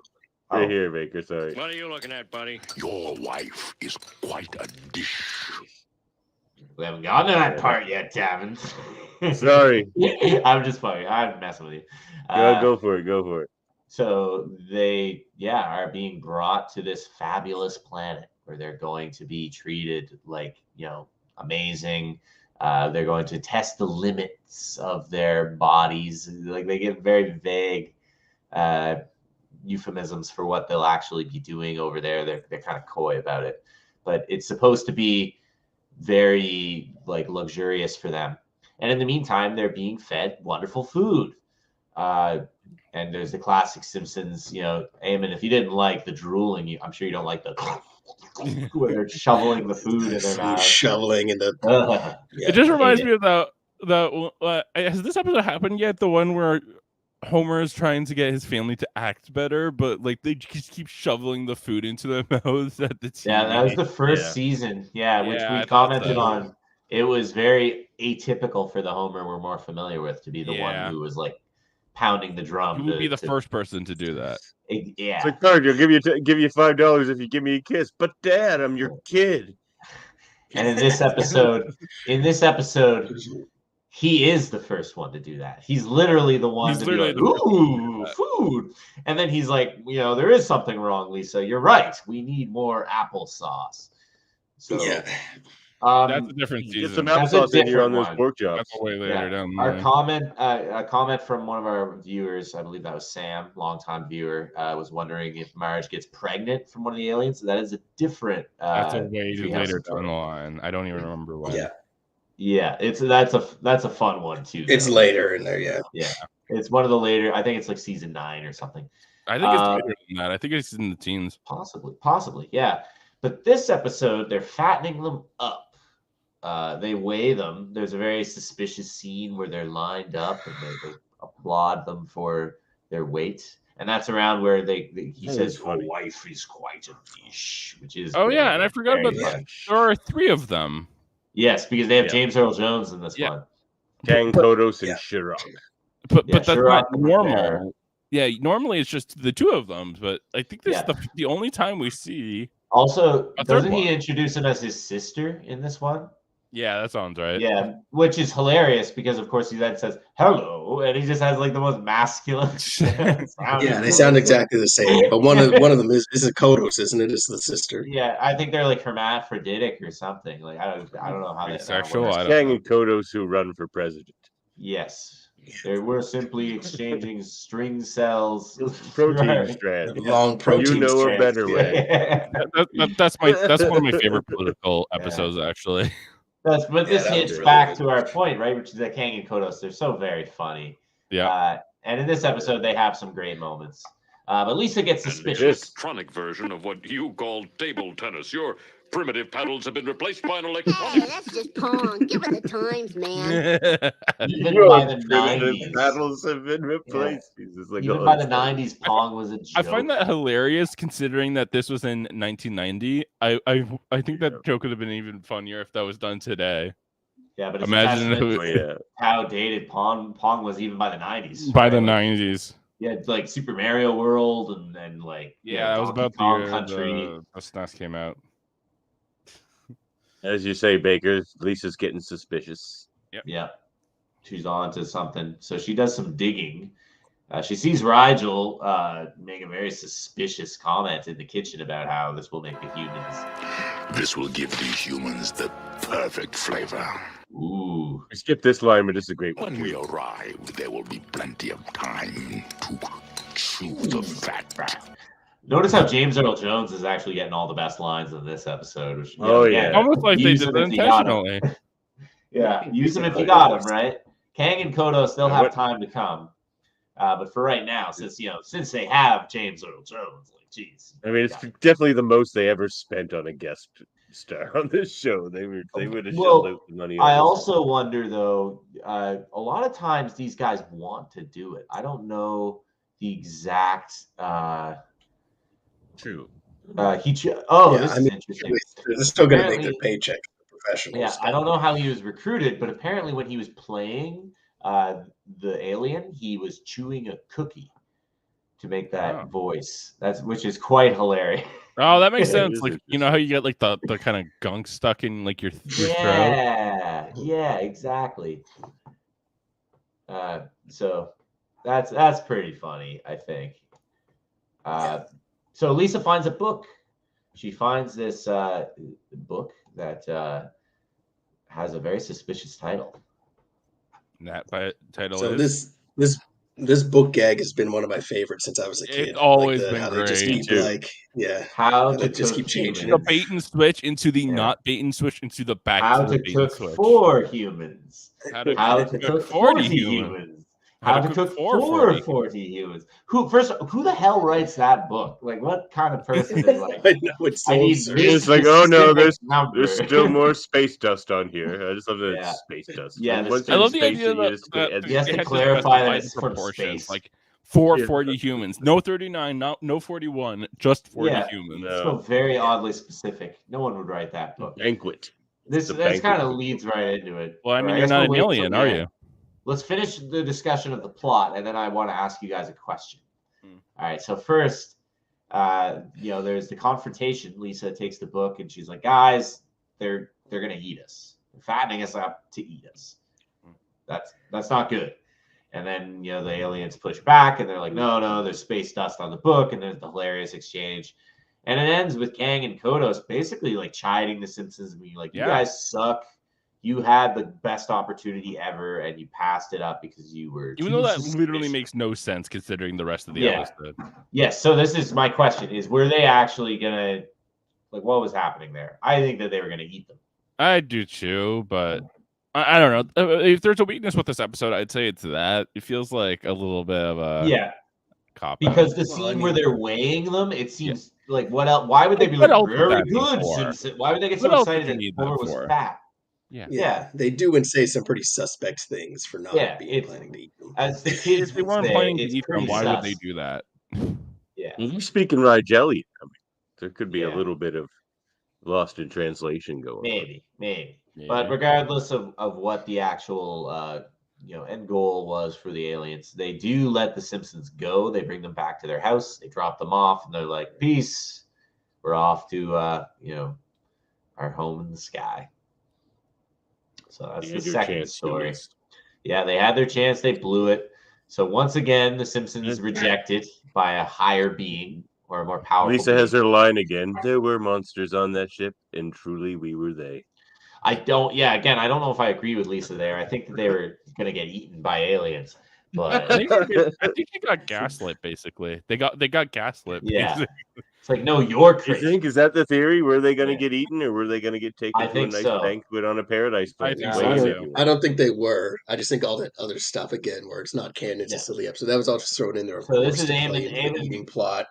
[SPEAKER 6] Oh.
[SPEAKER 3] Right here, Baker. Sorry.
[SPEAKER 8] What are you looking at, buddy?
[SPEAKER 9] Your wife is quite a dish.
[SPEAKER 6] We haven't gotten to that part yet, Davan.
[SPEAKER 3] Sorry.
[SPEAKER 6] I'm just fucking. I'm messing with you.
[SPEAKER 3] Go for it. Go for it.
[SPEAKER 6] So they, are being brought to this fabulous planet where they're going to be treated like, amazing. They're going to test the limits of their bodies. Like they get very vague euphemisms for what they'll actually be doing over there. They're kind of coy about it, but it's supposed to be very like luxurious for them. And in the meantime, they're being fed wonderful food. And there's the classic Simpsons, Eamon, if you didn't like the drooling, I'm sure you don't like the where they're shoveling the food in their mouth.
[SPEAKER 4] Shoveling in the.
[SPEAKER 5] It just reminds
[SPEAKER 6] hate
[SPEAKER 5] me of that. Has this episode happened yet? The one where Homer is trying to get his family to act better, but like they just keep shoveling the food into their mouths at the TV.
[SPEAKER 6] Yeah, that was the first
[SPEAKER 3] Yeah.
[SPEAKER 6] season. Which
[SPEAKER 5] Yeah,
[SPEAKER 6] we
[SPEAKER 5] I thought
[SPEAKER 6] commented
[SPEAKER 5] so.
[SPEAKER 6] on. It was very atypical for the Homer we're more familiar with to be the
[SPEAKER 5] Yeah.
[SPEAKER 6] one who was like pounding the drum.
[SPEAKER 5] He would be the
[SPEAKER 6] to-
[SPEAKER 5] first person to do that.
[SPEAKER 6] Yeah.
[SPEAKER 3] It's like, Cardi, I'll give you $5 if you give me a kiss. But Dad, I'm your kid.
[SPEAKER 6] And in this episode, he is the first one to do that. He's literally the one
[SPEAKER 5] He's
[SPEAKER 6] to be
[SPEAKER 5] literally
[SPEAKER 6] like,
[SPEAKER 5] the first one to do
[SPEAKER 6] ooh,
[SPEAKER 5] that.
[SPEAKER 6] food. And then he's like, there is something wrong, Lisa. You're right. We need more applesauce. So
[SPEAKER 4] Yeah.
[SPEAKER 5] That's a different
[SPEAKER 3] Get
[SPEAKER 5] season.
[SPEAKER 3] some
[SPEAKER 6] That's a
[SPEAKER 3] applesauce in here on
[SPEAKER 6] different
[SPEAKER 3] those
[SPEAKER 6] one.
[SPEAKER 3] pork chops.
[SPEAKER 5] That's way later down the
[SPEAKER 6] Our
[SPEAKER 5] line.
[SPEAKER 6] a comment from one of our viewers, I believe that was Sam, longtime viewer, was wondering if Marge gets pregnant from one of the aliens. That is a different.
[SPEAKER 5] That's a way
[SPEAKER 6] Treehouse
[SPEAKER 5] later
[SPEAKER 6] of
[SPEAKER 5] down the
[SPEAKER 6] Horror.
[SPEAKER 5] line. I don't even remember when.
[SPEAKER 4] Yeah.
[SPEAKER 6] Yeah, that's a fun one too.
[SPEAKER 4] It's
[SPEAKER 6] though.
[SPEAKER 4] later in there. Yeah.
[SPEAKER 6] Yeah, it's one of the later. I think it's like season 9 or something.
[SPEAKER 5] I think it's later than that. I think it's in the teens.
[SPEAKER 6] Possibly, yeah. But this episode, they're fattening them up. They weigh them. There's a very suspicious scene where they're lined up and they applaud them for their weight. And that's around where he
[SPEAKER 3] That
[SPEAKER 6] says,
[SPEAKER 3] is funny.
[SPEAKER 6] "Your wife is quite a dish," which is
[SPEAKER 5] Oh
[SPEAKER 6] very,
[SPEAKER 5] yeah, and I forgot
[SPEAKER 6] very
[SPEAKER 5] about that.
[SPEAKER 6] funny.
[SPEAKER 5] There are 3 of them.
[SPEAKER 6] Yes, because they have
[SPEAKER 3] Yeah.
[SPEAKER 6] James Earl Jones in this
[SPEAKER 5] Yeah.
[SPEAKER 6] one.
[SPEAKER 3] Kang,
[SPEAKER 5] But-
[SPEAKER 3] Kodos, and
[SPEAKER 4] Yeah.
[SPEAKER 3] Shirok.
[SPEAKER 5] But
[SPEAKER 6] Yeah,
[SPEAKER 5] that's
[SPEAKER 6] sure,
[SPEAKER 5] not
[SPEAKER 6] I'm
[SPEAKER 5] normal.
[SPEAKER 6] there.
[SPEAKER 5] Yeah, normally it's just the 2 of them, but I think this
[SPEAKER 6] Yeah.
[SPEAKER 5] is the only time we see.
[SPEAKER 6] Also,
[SPEAKER 5] A third
[SPEAKER 6] doesn't he
[SPEAKER 5] one.
[SPEAKER 6] introduce him as his sister in this one?
[SPEAKER 5] Yeah, that sounds right.
[SPEAKER 6] Yeah, which is hilarious because of course he then says hello, and he just has like the most masculine.
[SPEAKER 4] Yeah, they sound exactly the same. But one of them is a Kodos, isn't it? It's the sister.
[SPEAKER 6] Yeah, I think they're like hermaphroditic or something. Like I don't know how they
[SPEAKER 5] Asexual,
[SPEAKER 6] works.
[SPEAKER 5] I don't
[SPEAKER 3] Kang
[SPEAKER 5] know.
[SPEAKER 3] and Kodos who run for president.
[SPEAKER 6] Yes, we're simply exchanging string cells.
[SPEAKER 3] Protein
[SPEAKER 6] Right.
[SPEAKER 3] strand.
[SPEAKER 4] Long protein.
[SPEAKER 3] You know a
[SPEAKER 4] strands.
[SPEAKER 3] better way.
[SPEAKER 5] That's one of my favorite political episodes, actually.
[SPEAKER 6] But
[SPEAKER 4] Yeah,
[SPEAKER 6] this
[SPEAKER 4] that was
[SPEAKER 6] hits
[SPEAKER 4] really
[SPEAKER 6] back
[SPEAKER 4] good.
[SPEAKER 6] to our point, right? Which is that Kang and Kodos, they're so very funny.
[SPEAKER 5] Yeah.
[SPEAKER 6] And in this episode, they have some great moments. But Lisa gets
[SPEAKER 8] And the
[SPEAKER 6] suspicious.
[SPEAKER 8] electronic version of what you call table tennis. You're Primitive paddles have been replaced by an
[SPEAKER 10] Hey,
[SPEAKER 8] electronic.
[SPEAKER 10] that's just Pong. Give it the times, man.
[SPEAKER 6] Even
[SPEAKER 3] Your
[SPEAKER 6] by the
[SPEAKER 3] primitive
[SPEAKER 6] 90s.
[SPEAKER 3] paddles have been replaced. Jesus, like,
[SPEAKER 6] Even
[SPEAKER 3] oh,
[SPEAKER 6] by the
[SPEAKER 3] it's funny.
[SPEAKER 6] 90s, Pong was a joke.
[SPEAKER 5] I find that hilarious considering that this was in 1990. I think that joke would have been even funnier if that was done today.
[SPEAKER 6] Yeah, but it's
[SPEAKER 5] Imagine
[SPEAKER 6] how dated Pong was even by the 90s.
[SPEAKER 5] By
[SPEAKER 6] right?
[SPEAKER 5] the
[SPEAKER 6] Like,
[SPEAKER 5] 90s.
[SPEAKER 6] yeah, like Super Mario World and like
[SPEAKER 5] Yeah, that was
[SPEAKER 6] Donkey
[SPEAKER 5] about
[SPEAKER 6] Kong
[SPEAKER 5] the year
[SPEAKER 6] Country.
[SPEAKER 5] the SNES came out.
[SPEAKER 3] As you say, Baker, Lisa's getting suspicious.
[SPEAKER 5] Yep.
[SPEAKER 6] Yeah, she's on to something. So she does some digging. She sees Rigel make a very suspicious comment in the kitchen about how this will make the humans.
[SPEAKER 9] This will give these humans the perfect flavor.
[SPEAKER 6] Ooh.
[SPEAKER 3] We skipped this line, but it's a great one.
[SPEAKER 9] When we arrive, there will be plenty of time to chew the fat back.
[SPEAKER 6] Notice how James Earl Jones is actually getting all the best lines in this episode. Which,
[SPEAKER 5] Almost like they
[SPEAKER 6] use
[SPEAKER 5] did
[SPEAKER 6] them
[SPEAKER 5] that
[SPEAKER 6] if you got 'em.
[SPEAKER 5] intentionally.
[SPEAKER 6] Yeah, use them if you got them, right? Kang and Kodo still have time to come. But for right now, since they have James Earl Jones, like, geez.
[SPEAKER 3] I mean, it's definitely the most they ever spent on a guest star on this show. They would have shelled out the money.
[SPEAKER 6] I also wonder, though, a lot of times these guys want to do it. I don't know the exact.
[SPEAKER 3] True.
[SPEAKER 6] This is interesting.
[SPEAKER 4] They're still going to make their paycheck. Professionals.
[SPEAKER 6] Yeah, I don't know how he was recruited, but apparently when he was playing the alien, he was chewing a cookie to make that voice. Which is quite hilarious.
[SPEAKER 5] Oh, that makes sense. Like, you know how you get like the kind of gunk stuck in like your throat?
[SPEAKER 6] Yeah, exactly. So that's pretty funny, I think. So Lisa finds a book. She finds this book that has a very suspicious title.
[SPEAKER 5] And that title
[SPEAKER 4] So
[SPEAKER 5] is...
[SPEAKER 4] this book gag has been one of my favorites since I was a kid.
[SPEAKER 5] It's always
[SPEAKER 4] like
[SPEAKER 5] been
[SPEAKER 4] how
[SPEAKER 5] great.
[SPEAKER 4] They just keep
[SPEAKER 6] how
[SPEAKER 4] they
[SPEAKER 6] to
[SPEAKER 4] just
[SPEAKER 6] cook
[SPEAKER 4] keep changing
[SPEAKER 5] the bait and switch into the not bait and switch into the back
[SPEAKER 6] how
[SPEAKER 5] to the
[SPEAKER 6] to
[SPEAKER 5] bait
[SPEAKER 6] cook
[SPEAKER 5] and switch.
[SPEAKER 6] for humans.
[SPEAKER 5] How to
[SPEAKER 6] cook
[SPEAKER 5] 40
[SPEAKER 6] humans. How to cook for 40 humans. Who the hell writes that book? Like, what kind of person is like?
[SPEAKER 4] I know, it's so absurd.
[SPEAKER 3] It's like, oh no, there's
[SPEAKER 6] number.
[SPEAKER 3] still more space dust on here. I just love that it's space dust.
[SPEAKER 6] Yeah,
[SPEAKER 3] Once
[SPEAKER 5] I
[SPEAKER 3] you're
[SPEAKER 5] love
[SPEAKER 3] in
[SPEAKER 5] the
[SPEAKER 3] space,
[SPEAKER 5] idea
[SPEAKER 3] you just
[SPEAKER 5] that
[SPEAKER 3] add
[SPEAKER 6] he has to
[SPEAKER 5] had
[SPEAKER 6] clarify that
[SPEAKER 5] specify
[SPEAKER 6] it's
[SPEAKER 5] the
[SPEAKER 6] from
[SPEAKER 5] proportions,
[SPEAKER 6] space.
[SPEAKER 5] like 40 humans, no 39, no 41, just 40 humans.
[SPEAKER 6] So very oddly specific. No one would write that book.
[SPEAKER 3] Banquet.
[SPEAKER 6] This kind of leads right into it.
[SPEAKER 5] Well, I mean,
[SPEAKER 6] Right,
[SPEAKER 5] you're
[SPEAKER 6] guess
[SPEAKER 5] not
[SPEAKER 6] we'll
[SPEAKER 5] an
[SPEAKER 6] wait till
[SPEAKER 5] alien,
[SPEAKER 6] the
[SPEAKER 5] are
[SPEAKER 6] end.
[SPEAKER 5] you?
[SPEAKER 6] Let's finish the discussion of the plot, and then I want to ask you guys a question. All right. So first, there's the confrontation. Lisa takes the book, and she's like, "Guys, they're gonna eat us. They're fattening us up to eat us. That's not good." And then the aliens push back, and they're like, "No, there's space dust on the book," and there's the hilarious exchange. And it ends with Kang and Kodos basically like chiding the Simpsons and being like, "You guys suck. You had the best opportunity ever, and you passed it up because you were."
[SPEAKER 5] Even though that literally makes no sense considering the rest of the episode.
[SPEAKER 6] Yes. So this is my question: were they actually gonna what was happening there? I think that they were gonna eat them.
[SPEAKER 5] I do too, but I don't know. If there's a weakness with this episode, I'd say it's that it feels like a little bit of a cop
[SPEAKER 6] because the scene where they're weighing them, it seems like what else? Why would they be like very good? Why would they get so excited that Homer was fat?
[SPEAKER 4] Yeah, they do and say some pretty suspect things for not being planning to eat them.
[SPEAKER 6] As the kids,
[SPEAKER 5] if they weren't planning to eat them, why would they do that?
[SPEAKER 6] Yeah,
[SPEAKER 3] you're speaking Rigel. I mean, there could be a little bit of lost in translation going on.
[SPEAKER 6] Maybe. But regardless of what the actual end goal was for the aliens, they do let the Simpsons go. They bring them back to their house. They drop them off, and they're like, "Peace. We're off to our home in the sky." So that's the second story. Yeah, they had their chance. They blew it. So once again, the Simpsons rejected by a higher being or a more powerful
[SPEAKER 3] Lisa
[SPEAKER 6] being.
[SPEAKER 3] has her line again. There were monsters on that ship, and truly we were they.
[SPEAKER 6] I don't know if I agree with Lisa there. I think that they were going to get eaten by aliens. But
[SPEAKER 5] I think they got gaslit. Basically, they got gaslit.
[SPEAKER 6] Yeah,
[SPEAKER 5] basically.
[SPEAKER 6] It's like, no, you're crazy.
[SPEAKER 3] You think is that the theory? Were they going to get eaten, or were they going to get taken to a nice banquet on a paradise planet?
[SPEAKER 4] I don't think they were. I just think all that other stuff again, where it's not canon, it's a silly episode. That was all just thrown in there.
[SPEAKER 6] So this is Eamon
[SPEAKER 4] eating plot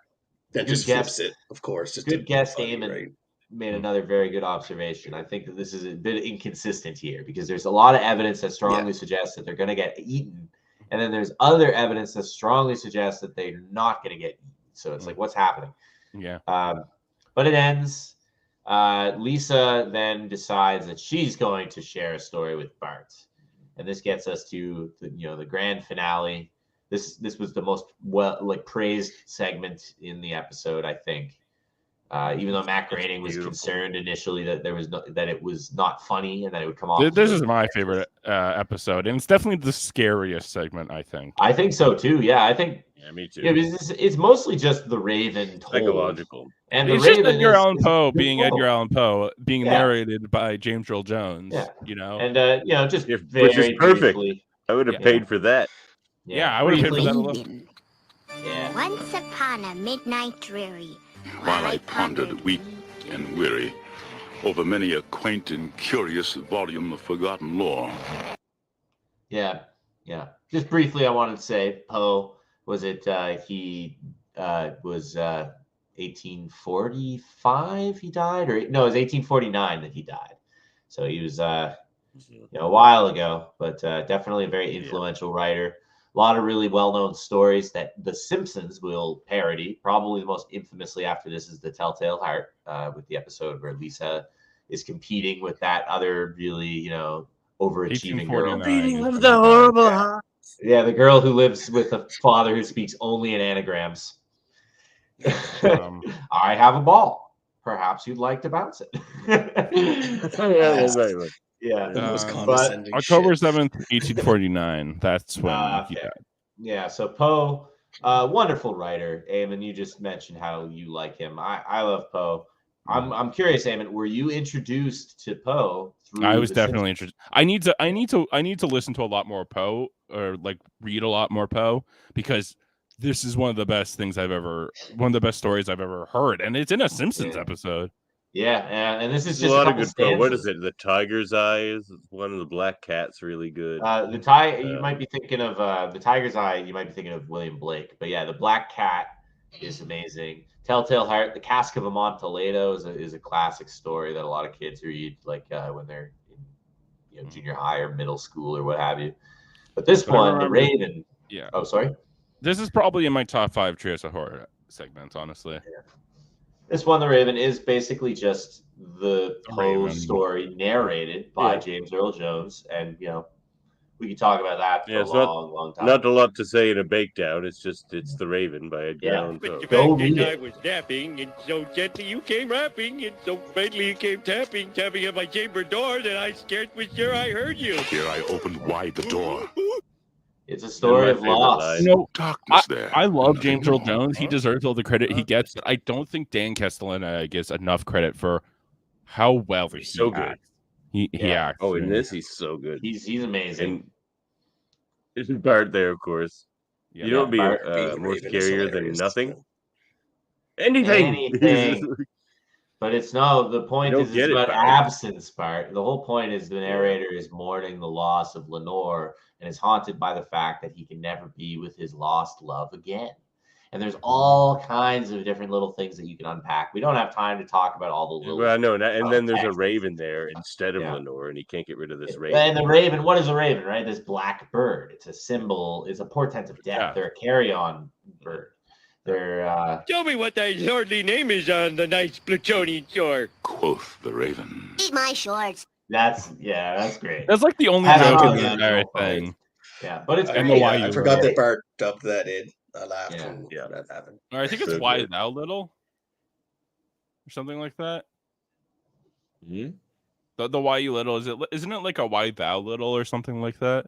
[SPEAKER 4] that just flips it, of course. Just
[SPEAKER 6] good guess, Eamon.
[SPEAKER 4] right?
[SPEAKER 6] made another very good observation. I think that this is a bit inconsistent here because there's a lot of evidence that strongly suggests that they're going to get eaten. And then there's other evidence that strongly suggests that they're not going to get eaten. So it's like, what's happening?
[SPEAKER 5] Yeah.
[SPEAKER 6] But it ends. Lisa then decides that she's going to share a story with Bart. And this gets us to the grand finale. This was the most praised segment in the episode, I think. Even though Matt Groening was concerned initially that that it was not funny and that it would come off.
[SPEAKER 5] This is my favorite episode, and it's definitely the scariest segment. I think.
[SPEAKER 6] I think so too. Yeah, I think.
[SPEAKER 3] Yeah, me too.
[SPEAKER 6] Yeah, it's mostly just the Raven told.
[SPEAKER 3] Psychological.
[SPEAKER 6] And
[SPEAKER 5] it's just Edgar Allan Poe being Edgar Allan Poe being narrated by James Earl Jones.
[SPEAKER 6] Yeah.
[SPEAKER 5] And
[SPEAKER 6] just
[SPEAKER 3] which is perfect.
[SPEAKER 6] Briefly.
[SPEAKER 3] I would have paid for that.
[SPEAKER 5] Yeah, I would have paid for that alone.
[SPEAKER 6] Yeah.
[SPEAKER 7] Once upon a midnight dreary.
[SPEAKER 9] While I pondered, weak and weary, over many a quaint and curious volume of forgotten lore.
[SPEAKER 6] Yeah. Just briefly, I wanted to say, Poe, was it he was 1845 he died? Or no, it was 1849 that he died. So he was a while ago, but definitely a very influential writer. A lot of really well-known stories that The Simpsons will parody. Probably the most infamously after this is The Telltale Heart, with the episode where Lisa is competing with that other really, overachieving girl.
[SPEAKER 5] Beating
[SPEAKER 3] of the horrible heart.
[SPEAKER 6] Yeah, the girl who lives with a father who speaks only in anagrams. I have a ball. Perhaps you'd like to bounce it. Yeah,
[SPEAKER 4] The most condescending
[SPEAKER 5] October
[SPEAKER 4] shit.
[SPEAKER 5] 7th, 1849. That's when he died.
[SPEAKER 6] Yeah, so Poe, wonderful writer. Eamon, you just mentioned how you like him. I love Poe. I'm curious, Eamon, were you introduced to Poe through
[SPEAKER 5] I was definitely interested. I need to listen to a lot more Poe, or read a lot more Poe, because this is one of the best stories I've ever heard, and it's in a Simpsons episode.
[SPEAKER 6] Yeah, and this is just
[SPEAKER 3] a lot of good
[SPEAKER 6] stanzas.
[SPEAKER 3] Poe. What is it? The Tiger's Eyes. One of the Black Cat's really good.
[SPEAKER 6] You might be thinking of the Tiger's Eye. You might be thinking of William Blake, but yeah, the Black Cat is amazing. Telltale Heart, The Cask of Amontillado is a classic story that a lot of kids read, when they're in junior high or middle school or what have you. But this one, The Raven.
[SPEAKER 5] Yeah.
[SPEAKER 6] Oh, sorry.
[SPEAKER 5] This is probably in my top 5 Treehouse of Horror segments, honestly.
[SPEAKER 6] Yeah. This one, The Raven, is basically just the Poe story narrated by James Earl Jones, and we can talk about that for a long time.
[SPEAKER 3] Not a lot to say in a Bakedown. It's The Raven by Edgar Allan Poe.
[SPEAKER 6] Go read
[SPEAKER 11] I
[SPEAKER 6] it.
[SPEAKER 11] was napping, and so gently you came rapping, and so faintly you came tapping at my chamber door that I scarce was sure I heard you.
[SPEAKER 9] Here I opened wide the door.
[SPEAKER 6] It's a story of loss.
[SPEAKER 9] Darkness there.
[SPEAKER 5] I love James Earl Jones. He deserves all the credit he gets. But I don't think Dan Castellaneta gets enough credit for how well he's
[SPEAKER 3] so good.
[SPEAKER 5] acts. He acts.
[SPEAKER 3] Oh, in this he's so good.
[SPEAKER 6] He's amazing.
[SPEAKER 3] And there's Bart there, of course.
[SPEAKER 5] Yeah,
[SPEAKER 3] you know what would be more scarier than nothing? Anything.
[SPEAKER 6] But it's the point is it's about
[SPEAKER 3] Bart.
[SPEAKER 6] absence, Bart. The whole point is the narrator is mourning the loss of Lenore and is haunted by the fact that he can never be with his lost love again. And there's all kinds of different little things that you can unpack. We don't have time to talk about all the little.
[SPEAKER 3] Well, no, and then there's a raven there instead of Lenore, and he can't get rid of this raven.
[SPEAKER 6] And the raven, what is a raven, right? This black bird. It's a symbol. It's a portent of death.
[SPEAKER 5] Yeah.
[SPEAKER 6] They're a carry-on bird. They're.
[SPEAKER 11] Tell me what that lordly name is on the nice plutonian shore.
[SPEAKER 9] Quoth the Raven.
[SPEAKER 10] Eat my shorts.
[SPEAKER 6] That's great.
[SPEAKER 5] That's like the only joke in the entire thing.
[SPEAKER 6] Yeah, but it's
[SPEAKER 5] great.
[SPEAKER 4] I forgot that Bart dubbed that in. I laughed when that happened.
[SPEAKER 5] Or I think it's Why Thou Little, or something like that.
[SPEAKER 3] Hmm?
[SPEAKER 5] The Why You Little, isn't it like a Why Thou Little or something like that?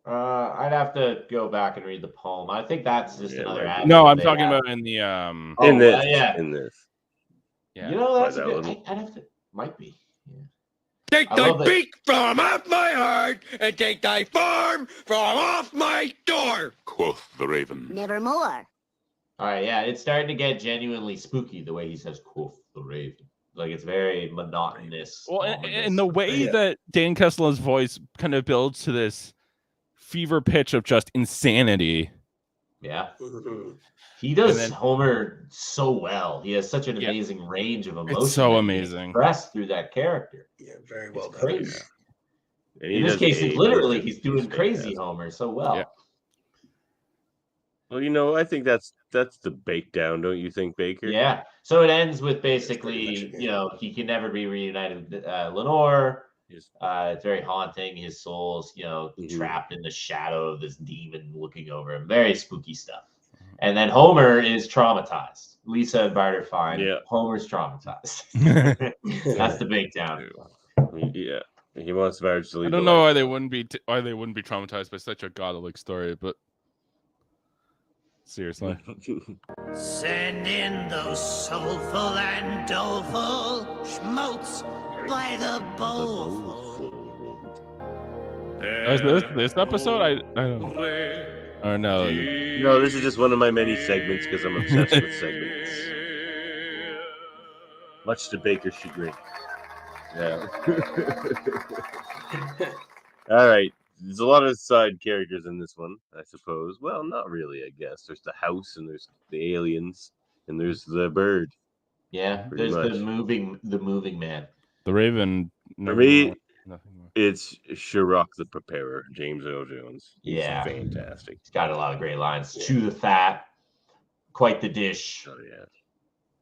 [SPEAKER 6] I'd have to go back and read the poem. I think that's just another ad.
[SPEAKER 5] No, I'm talking about in the
[SPEAKER 3] in this.
[SPEAKER 5] Yeah.
[SPEAKER 6] That's a good. I'd have to. Might be. Yeah.
[SPEAKER 11] Take thy beak from off my heart, and take thy farm from off my door.
[SPEAKER 9] Quoth the Raven.
[SPEAKER 10] Nevermore.
[SPEAKER 6] All right, yeah, it's starting to get genuinely spooky the way he says "quoth the Raven." Like it's very monotonous.
[SPEAKER 5] Well, and the way that Dan Kessel's voice kind of builds to this fever pitch of just insanity,
[SPEAKER 6] Yeah.
[SPEAKER 4] Mhm.
[SPEAKER 6] He does
[SPEAKER 5] then-
[SPEAKER 6] Homer so well. He has such an amazing range of emotion.
[SPEAKER 5] It's so
[SPEAKER 6] that he
[SPEAKER 5] amazing.
[SPEAKER 6] expressed through that character.
[SPEAKER 4] Yeah, very well
[SPEAKER 6] It's
[SPEAKER 4] done.
[SPEAKER 6] crazy.
[SPEAKER 3] And he
[SPEAKER 6] In this
[SPEAKER 3] does
[SPEAKER 6] case,
[SPEAKER 3] a
[SPEAKER 6] literally,
[SPEAKER 3] perfect-
[SPEAKER 6] he's doing crazy
[SPEAKER 3] fantastic.
[SPEAKER 6] Homer so well.
[SPEAKER 5] Yeah.
[SPEAKER 3] Well, I think that's the breakdown, don't you think, Baker?
[SPEAKER 6] Yeah. So it ends with
[SPEAKER 4] pretty
[SPEAKER 6] basically,
[SPEAKER 4] much it, yeah.
[SPEAKER 6] he can never be reunited with Lenore.
[SPEAKER 3] Yes.
[SPEAKER 6] It's very haunting. His soul's,
[SPEAKER 3] Mhm.
[SPEAKER 6] trapped in the shadow of this demon looking over him. Very spooky stuff. And then Homer is traumatized. Lisa and Bart are fine.
[SPEAKER 3] Yeah.
[SPEAKER 6] Homer's traumatized. That's the breakdown.
[SPEAKER 3] Yeah. He wants Marge to leave.
[SPEAKER 5] I don't know why they wouldn't be traumatized by such a godlike story, but seriously.
[SPEAKER 12] Send in those soulful and doleful schmaltz by the bowlful.
[SPEAKER 5] This episode, I don't. Or no.
[SPEAKER 3] No, this is just one of my many segments because I'm obsessed with segments. Much to Baker's chagrin. Yeah. All right. There's a lot of side characters in this one, I suppose. Well, not really, I guess. There's the house, and there's the aliens, and there's the bird.
[SPEAKER 6] Yeah,
[SPEAKER 3] Pretty
[SPEAKER 6] there's
[SPEAKER 3] much.
[SPEAKER 6] the moving man.
[SPEAKER 5] The Raven.
[SPEAKER 3] For me, it's Sherrock the Preparer, James Earl Jones. He's
[SPEAKER 6] Yeah.
[SPEAKER 3] fantastic.
[SPEAKER 6] He's got a lot of great lines. Chew the fat, quite the dish.
[SPEAKER 3] Oh yeah,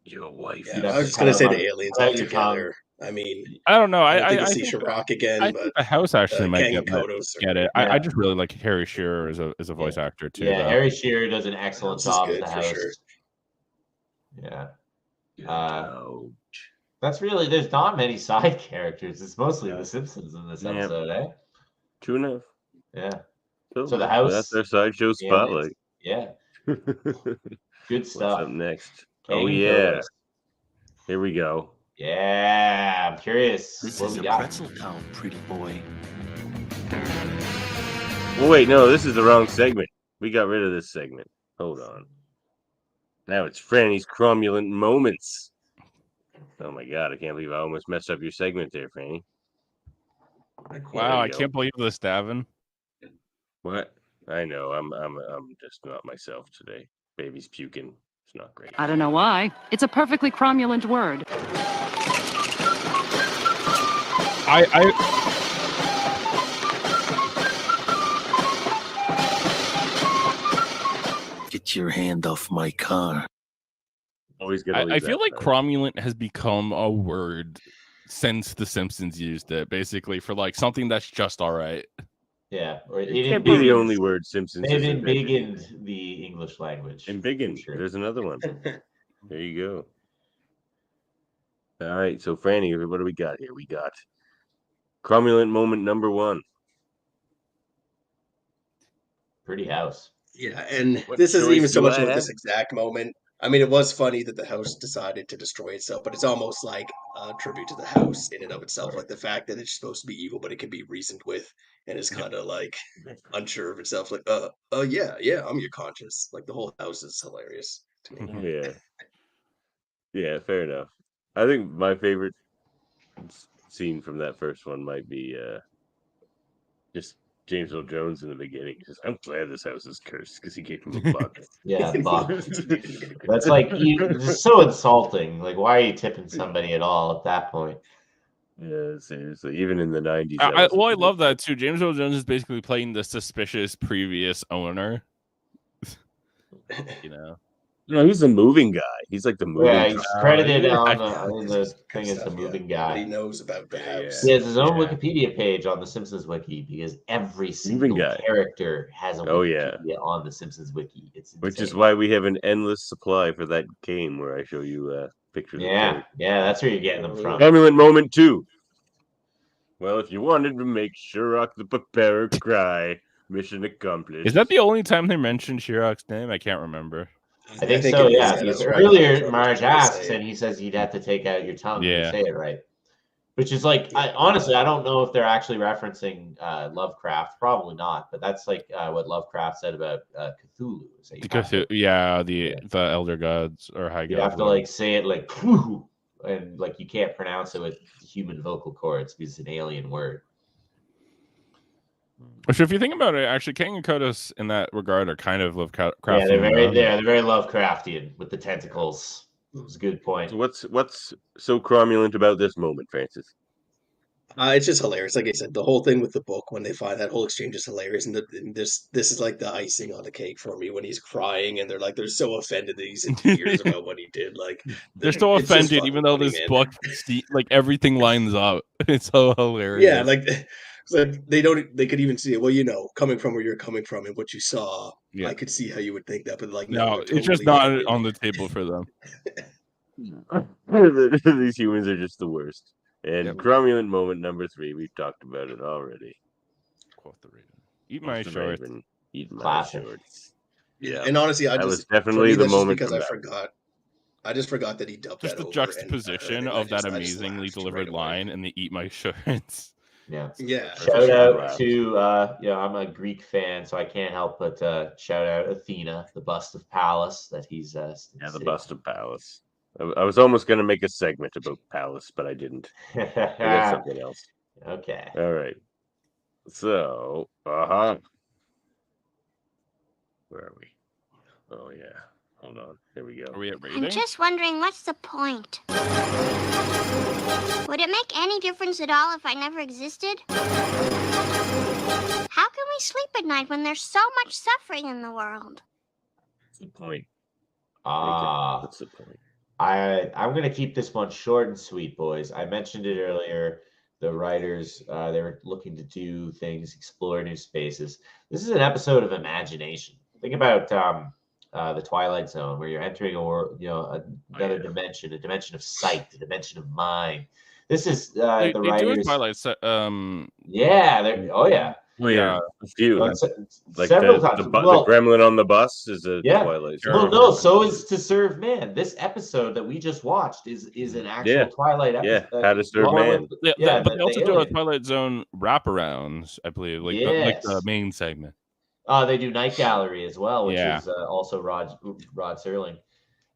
[SPEAKER 3] your wife.
[SPEAKER 4] Yeah, I was just gonna say the aliens all together. I mean,
[SPEAKER 5] I don't know.
[SPEAKER 4] I don't think
[SPEAKER 5] I
[SPEAKER 4] we'll see
[SPEAKER 5] think
[SPEAKER 4] Sherrock again,
[SPEAKER 5] I
[SPEAKER 4] but
[SPEAKER 5] think the house actually might
[SPEAKER 4] Kang
[SPEAKER 5] get,
[SPEAKER 4] and Kodos are
[SPEAKER 5] get it.
[SPEAKER 6] great.
[SPEAKER 5] I just really like Harry Shearer as a voice actor too.
[SPEAKER 6] Yeah,
[SPEAKER 5] though.
[SPEAKER 6] Harry Shearer does an excellent
[SPEAKER 4] House is
[SPEAKER 6] job as
[SPEAKER 4] good
[SPEAKER 6] the
[SPEAKER 4] for
[SPEAKER 6] house.
[SPEAKER 4] sure.
[SPEAKER 6] Yeah. That's really, there's not many side characters. It's mostly the Simpsons in this
[SPEAKER 3] Yeah.
[SPEAKER 6] episode, eh?
[SPEAKER 3] True enough.
[SPEAKER 6] Yeah.
[SPEAKER 3] So
[SPEAKER 6] the house.
[SPEAKER 3] That's their sideshow
[SPEAKER 6] the
[SPEAKER 3] spotlight.
[SPEAKER 6] aliens. Yeah. Good stuff.
[SPEAKER 3] What's up next?
[SPEAKER 6] Kang
[SPEAKER 3] Oh
[SPEAKER 6] and
[SPEAKER 3] yeah.
[SPEAKER 6] Kodos.
[SPEAKER 3] Here we go.
[SPEAKER 6] Yeah, I'm curious.
[SPEAKER 13] This
[SPEAKER 6] what
[SPEAKER 13] is
[SPEAKER 6] we
[SPEAKER 13] a
[SPEAKER 6] got.
[SPEAKER 13] pretzel town, pretty boy.
[SPEAKER 3] Well, wait, no, this is the wrong segment. We got rid of this segment. Hold on. Now it's Franny's cromulent moments. Oh my god, I can't believe I almost messed up your segment there, Franny.
[SPEAKER 5] Wow, I can't believe this, Davan.
[SPEAKER 3] What? I know. I'm just not myself today. Baby's puking. It's not great.
[SPEAKER 14] I don't know why. It's a perfectly cromulent word.
[SPEAKER 13] Get your hand off my car.
[SPEAKER 3] Always
[SPEAKER 5] I feel like cromulent has become a word since The Simpsons used it, basically for like something that's just all right.
[SPEAKER 6] Yeah, or
[SPEAKER 3] It can't be the only word Simpsons
[SPEAKER 6] They've
[SPEAKER 3] has invented.
[SPEAKER 6] embiggened the English language.
[SPEAKER 3] Embiggened. There's another one. There you go. All right, so Franny, what do we got here? We got cromulent moment number 1.
[SPEAKER 6] Pretty house.
[SPEAKER 4] Yeah, and
[SPEAKER 3] What
[SPEAKER 4] this isn't
[SPEAKER 3] choice
[SPEAKER 4] even so
[SPEAKER 3] do
[SPEAKER 4] much
[SPEAKER 3] I
[SPEAKER 4] about this
[SPEAKER 3] have?
[SPEAKER 4] exact moment. I mean, it was funny that the house decided to destroy itself, but it's almost like a tribute to the house in and of itself. Like the fact that it's supposed to be evil, but it can be reasoned with, and is kind of like unsure of itself. Like, yeah, I'm your conscience. Like the whole house is hilarious to me.
[SPEAKER 3] Yeah, fair enough. I think my favorite scene from that first one might be just James Earl Jones in the beginning. Just, I'm glad this house is cursed because he gave him a buck.
[SPEAKER 6] Yeah, buck. That's like it's so insulting. Like, why are you tipping somebody at all at that point?
[SPEAKER 3] Yeah, seriously. Even in the 90s.
[SPEAKER 5] I love that too. James Earl Jones is basically playing the suspicious previous owner. You know.
[SPEAKER 3] No, he's the moving guy. He's like the moving guy.
[SPEAKER 6] Yeah, he's credited
[SPEAKER 3] Yeah.
[SPEAKER 6] on the thing as the moving guy.
[SPEAKER 4] He knows about the house.
[SPEAKER 6] He has his own Wikipedia page on the Simpsons wiki because every single character has a Wikipedia on the Simpsons wiki. It's insane.
[SPEAKER 3] Which is why we have an endless supply for that game where I show you pictures.
[SPEAKER 6] Yeah, that's where you're getting them from.
[SPEAKER 3] Cromulent moment 2. Well, if you wanted to make Sherrock the Preparer cry, mission accomplished.
[SPEAKER 5] Is that the only time they mentioned Sherrock's name? I can't remember.
[SPEAKER 6] I think so, yeah. Because earlier, Marge asks, and he says you'd have to take out your tongue to say it right. Which is like, honestly, I don't know if they're actually referencing Lovecraft. Probably not. But that's like what Lovecraft said about Cthulhu. So
[SPEAKER 5] the elder gods or high gods.
[SPEAKER 6] You have to like say it like, whoo, and like you can't pronounce it with human vocal cords because it's an alien word.
[SPEAKER 5] Which, if you think about it, actually, Kang and Kodos in that regard are kind of Lovecraftian.
[SPEAKER 6] Yeah, they're very Lovecraftian with the tentacles. It was a good point.
[SPEAKER 3] So what's so cromulent about this moment, Francis?
[SPEAKER 4] It's just hilarious. Like I said, the whole thing with the book when they find that whole exchange is hilarious, and this is like the icing on the cake for me when he's crying and they're so offended that he's in tears about what he did. Like
[SPEAKER 5] they're so offended, even though this book, like everything lines up. It's so hilarious.
[SPEAKER 4] Yeah, like they could even see it. Well, coming from where you're coming from and what you saw, I could see how you would think that, but like
[SPEAKER 5] no,
[SPEAKER 4] totally
[SPEAKER 5] it's just not on the table for them.
[SPEAKER 3] These humans are just the worst. And cromulent moment number 3, we've talked about it already.
[SPEAKER 5] Quoth the Raven. Eat my shorts.
[SPEAKER 3] Eat my shorts.
[SPEAKER 4] Yeah, and honestly,
[SPEAKER 3] that was definitely the moment
[SPEAKER 4] because I forgot. I just forgot that he dubbed
[SPEAKER 5] just
[SPEAKER 4] that
[SPEAKER 5] the
[SPEAKER 4] over.
[SPEAKER 5] juxtaposition of that amazingly delivered line and the "eat my shorts."
[SPEAKER 6] Yeah.
[SPEAKER 4] Yeah.
[SPEAKER 6] Shout out to I'm a Greek fan, so I can't help but shout out Athena, the bust of Pallas that he's
[SPEAKER 3] the bust of Pallas. I was almost going to make a segment about Pallas, but I didn't. I got something else.
[SPEAKER 6] Okay.
[SPEAKER 3] All right. So, where are we? Oh yeah. Hold on. Here we go.
[SPEAKER 5] Are we at rating?
[SPEAKER 7] I'm just wondering, what's the point? Would it make any difference at all if I never existed? How can we sleep at night when there's so much suffering in the world?
[SPEAKER 3] That's the point.
[SPEAKER 6] That's
[SPEAKER 3] the point.
[SPEAKER 6] I'm going to keep this one short and sweet, boys. I mentioned it earlier. The writers, they were looking to do things, explore new spaces. This is an episode of imagination. Think about the Twilight Zone, where you're entering another dimension, a dimension of sight, a dimension of mind. This is the writers.
[SPEAKER 5] Do Twilight.
[SPEAKER 3] A few. Like
[SPEAKER 6] several
[SPEAKER 3] the
[SPEAKER 6] times.
[SPEAKER 3] the gremlin on the bus is a Twilight Zone.
[SPEAKER 6] Well, no, so is To Serve Man. This episode that we just watched is an actual Twilight episode.
[SPEAKER 3] Yeah, How to Serve Man.
[SPEAKER 5] But they also do a Twilight Zone wraparounds, I believe, like the main segment.
[SPEAKER 6] They do Night Gallery as well, which is also Rod Serling.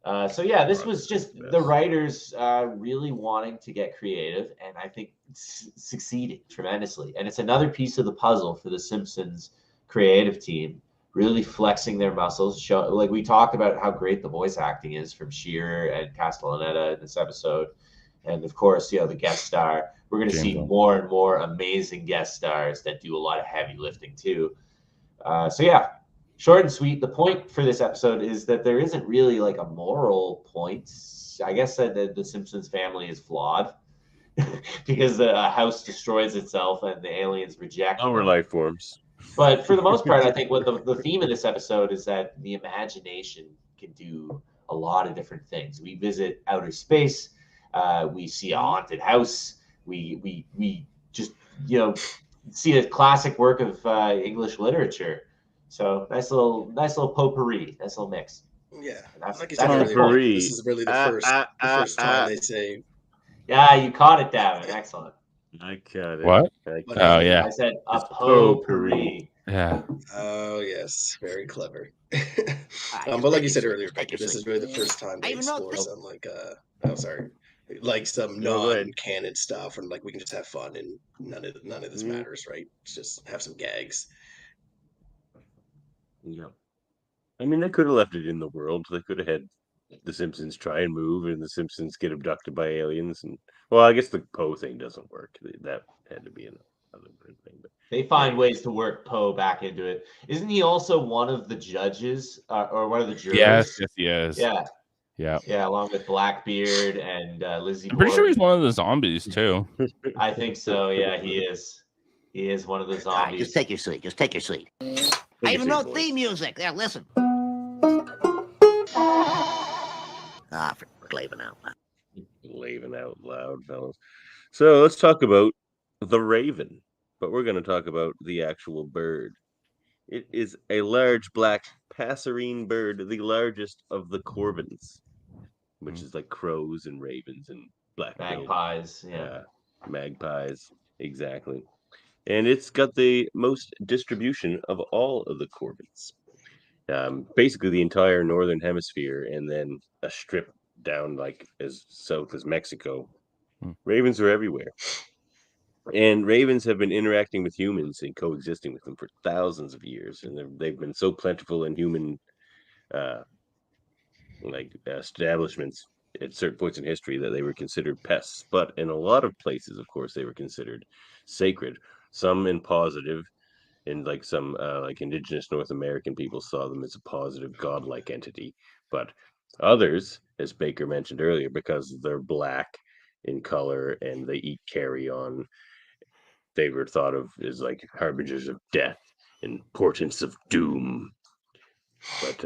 [SPEAKER 6] This was just the writers really wanting to get creative, and I think succeeding tremendously. And it's another piece of the puzzle for the Simpsons creative team, really flexing their muscles. Like we talked about how great the voice acting is from Shearer and Castellaneta in this episode, and of course, the guest star. We're going to see more and more amazing guest stars that do a lot of heavy lifting too. Short and sweet. The point for this episode is that there isn't really like a moral point. I guess that the Simpsons family is flawed because the house destroys itself and the aliens reject
[SPEAKER 3] our life forms.
[SPEAKER 6] But for the most part, I think what the theme of this episode is that the imagination can do a lot of different things. We visit outer space. We see a haunted house. We just see a classic work of English literature. So nice little potpourri, nice little mix.
[SPEAKER 4] Yeah,
[SPEAKER 6] like
[SPEAKER 4] you said earlier, this is really the first time they say.
[SPEAKER 6] Yeah, you caught it, Davan. Excellent.
[SPEAKER 3] I caught it.
[SPEAKER 5] What?
[SPEAKER 6] I said a potpourri.
[SPEAKER 5] Yeah.
[SPEAKER 4] Oh yes, very clever. But like you said earlier, this is really the first time they explore some some non-canon stuff, and like we can just have fun, and none of this matters, right? Just have some gags.
[SPEAKER 3] Yeah. I mean, they could have left it in the world. They could have had the Simpsons try and move, and the Simpsons get abducted by aliens. And I guess the Poe thing doesn't work. That had to be another thing. But
[SPEAKER 6] they find ways to work Poe back into it. Isn't he also one of the judges or one of the jurors?
[SPEAKER 5] Yes, he is.
[SPEAKER 6] Yeah, along with Blackbeard and Lizzie.
[SPEAKER 5] I'm pretty sure he's one of the zombies too.
[SPEAKER 6] I think so. Yeah, he is. He is one of the zombies.
[SPEAKER 2] Just take your seat. Just take your seat. I even wrote theme music. There, listen. For laving out loud.
[SPEAKER 3] Laving out loud, fellas. So let's talk about the Raven, but we're going to talk about the actual bird. It is a large black passerine bird, the largest of the corvins, which is like crows and ravens and black
[SPEAKER 6] magpies.
[SPEAKER 3] Magpies, exactly. And it's got the most distribution of all of the corvids. Basically the entire northern hemisphere, and then a strip down like as south as Mexico. Ravens are everywhere. And ravens have been interacting with humans and coexisting with them for thousands of years, and they've been so plentiful in human establishments at certain points in history that they were considered pests. But in a lot of places, of course, they were considered sacred. Some in positive, and like some like indigenous North American people saw them as a positive godlike entity. But others, as Baker mentioned earlier, because they're black in color and they eat carrion, they were thought of as like harbingers of death and portents of doom. But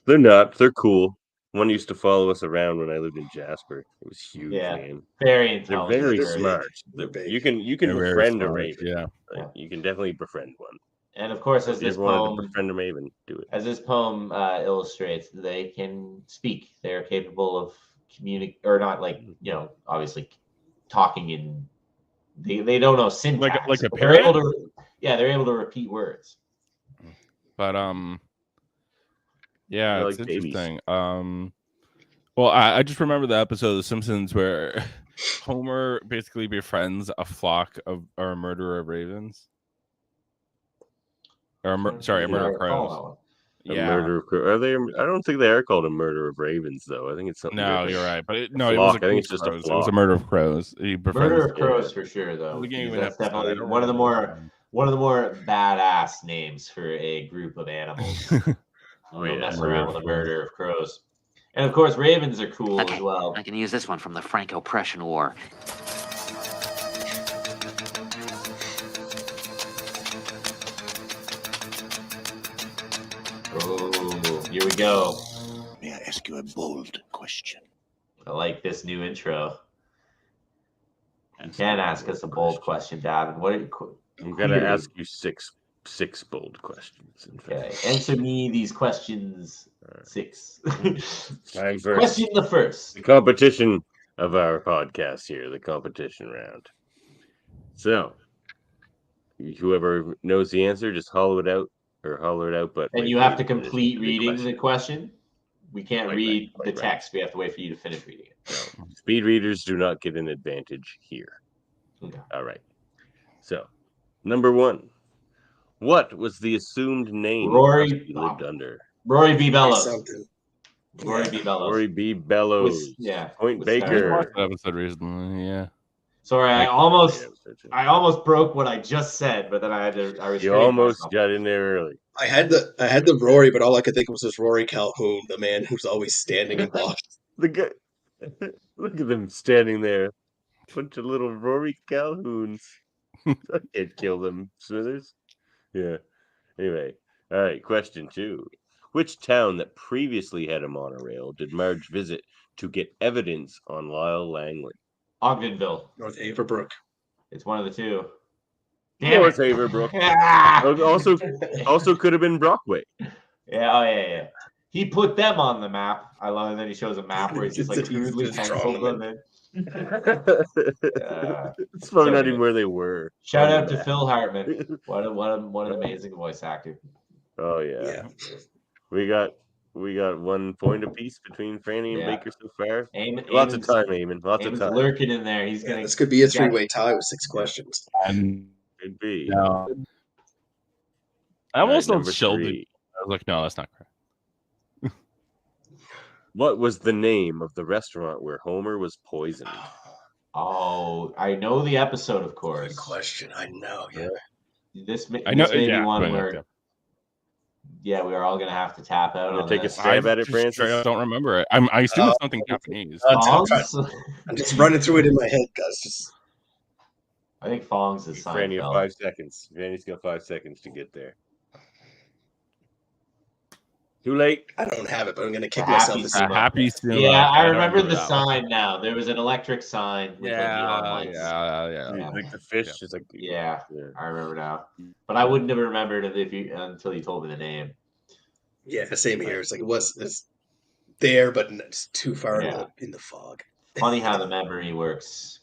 [SPEAKER 3] they're not. They're cool. One used to follow us around when I lived in Jasper. It was huge, man.
[SPEAKER 6] Very
[SPEAKER 3] They're
[SPEAKER 6] intelligent.
[SPEAKER 3] very
[SPEAKER 6] birds.
[SPEAKER 3] smart. You can
[SPEAKER 5] They're very
[SPEAKER 3] befriend a
[SPEAKER 5] smart,
[SPEAKER 3] raven.
[SPEAKER 5] yeah.
[SPEAKER 3] Like, you can definitely befriend one.
[SPEAKER 6] And of course,
[SPEAKER 3] So
[SPEAKER 6] as
[SPEAKER 3] if you
[SPEAKER 6] this
[SPEAKER 3] ever wanted
[SPEAKER 6] poem
[SPEAKER 3] to befriend a raven, do it.
[SPEAKER 6] As this poem illustrates, they can speak. They're capable of or not like, obviously talking in. They don't know syntax.
[SPEAKER 5] Like a
[SPEAKER 6] they're able
[SPEAKER 5] parrot?
[SPEAKER 6] to. Yeah, they're able to repeat words.
[SPEAKER 5] But yeah,
[SPEAKER 3] They're
[SPEAKER 5] it's
[SPEAKER 3] like babies.
[SPEAKER 5] interesting. Well, I just remember the episode of The Simpsons where Homer basically befriends a flock of or a murder of ravens. Or a murder of crows.
[SPEAKER 3] A murder of crows. Are they? I don't think they are called a murder of ravens, though. I think it's something.
[SPEAKER 5] No,
[SPEAKER 3] different.
[SPEAKER 5] you're right. But it
[SPEAKER 3] Flock.
[SPEAKER 5] was a
[SPEAKER 3] I think it's just a
[SPEAKER 5] crows.
[SPEAKER 3] flock.
[SPEAKER 5] It was a murder of crows. He
[SPEAKER 6] Murder of crows for sure, though. That's definitely one of the more badass names for a group of animals. Mess around with a murder of crows. And of course, ravens are cool as well.
[SPEAKER 15] I can use this one from the Franco-Prussian War.
[SPEAKER 6] Oh, here we go.
[SPEAKER 13] May I ask you a bold question?
[SPEAKER 6] I like this new intro. You can ask us a bold question, Davan. What are you?
[SPEAKER 3] I'm gonna ask you six bold questions.
[SPEAKER 6] Okay, answer me these questions. Six.
[SPEAKER 3] Time first.
[SPEAKER 6] Question the first.
[SPEAKER 3] The competition of our podcast here, the competition round. So, whoever knows the answer, just holler it out. But
[SPEAKER 6] And you have to complete reading the question. We can't read the text. We have to wait for you to finish reading it.
[SPEAKER 3] No. Speed readers do not get an advantage here.
[SPEAKER 6] Okay.
[SPEAKER 3] All right. So, number one. What was the assumed name he lived under?
[SPEAKER 6] Rory B. Bellows.
[SPEAKER 3] Rory B. Bellows. Point Baker.
[SPEAKER 5] I episode recently, yeah.
[SPEAKER 6] Sorry, I almost broke what I just said, but then
[SPEAKER 3] You almost got in there early.
[SPEAKER 4] I had the Rory, but all I could think of was Rory Calhoun, the man who's always standing and walking.
[SPEAKER 3] The guy, look at them standing there, bunch of little Rory Calhouns. I can't kill them, Smithers. Yeah. Anyway, all right. Question 2: which town that previously had a monorail did Marge visit to get evidence on Lyle Langley?
[SPEAKER 6] Ogdenville.
[SPEAKER 4] North Averbrook.
[SPEAKER 6] It's one of the two.
[SPEAKER 3] North Averbrook. Also could have been Brockway.
[SPEAKER 6] Yeah. He put them on the map. I love it. Then he shows a map where he's just like crudely penciled them in.
[SPEAKER 3] It's probably not even where they were.
[SPEAKER 6] Shout out to Phil Hartman. What an amazing voice actor.
[SPEAKER 3] Oh yeah. We got 1 point apiece between Franny and Baker so far. Lots of time, Eamon. Lots of time.
[SPEAKER 6] Lurking in there. He's gonna.
[SPEAKER 4] This could be a 3-way tie with 6 questions.
[SPEAKER 3] Could be.
[SPEAKER 5] No. I almost don't shield it. I was like, no, that's not correct.
[SPEAKER 3] What was the name of the restaurant where Homer was poisoned?
[SPEAKER 6] Oh, I know the episode, of course.
[SPEAKER 4] Good question. I know. Yeah.
[SPEAKER 6] This may be one where. Yeah, we are all gonna have to tap out.
[SPEAKER 3] I'm gonna take a stab at it, Francis.
[SPEAKER 5] I don't remember it. I assume it's something Japanese.
[SPEAKER 4] I'm just running through it in my head, guys.
[SPEAKER 6] I think Fongs is Seinfeld.
[SPEAKER 3] Franny, you have 5 seconds. Franny's got 5 seconds to get there. Too late.
[SPEAKER 4] I don't have it, but I'm gonna kick myself.
[SPEAKER 5] Happy Cinema.
[SPEAKER 6] Yeah, I remember the sign now. There was an electric sign. With
[SPEAKER 5] yeah.
[SPEAKER 3] Like the fish is like.
[SPEAKER 6] Yeah, I remember now. But I wouldn't have remembered it until you told me the name.
[SPEAKER 4] Yeah, same here. It's like it's there, but it's too far in the fog.
[SPEAKER 6] Funny how the memory works.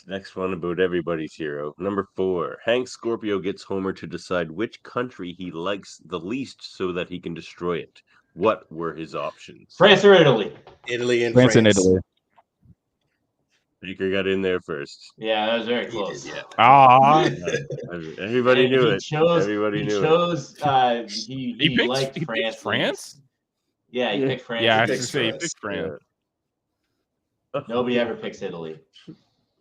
[SPEAKER 3] Next one about everybody's hero. Number 4. Hank Scorpio gets Homer to decide which country he likes the least so that he can destroy it. What were his options?
[SPEAKER 6] France or Italy?
[SPEAKER 4] Italy and
[SPEAKER 5] France. And Italy.
[SPEAKER 3] Baker got in there first.
[SPEAKER 6] Yeah, that was very close.
[SPEAKER 3] Everybody knew it. Everybody knew it.
[SPEAKER 6] He liked France.
[SPEAKER 5] France?
[SPEAKER 6] Yeah, he picked France.
[SPEAKER 5] Yeah, I was say he picked France.
[SPEAKER 6] Nobody ever picks Italy.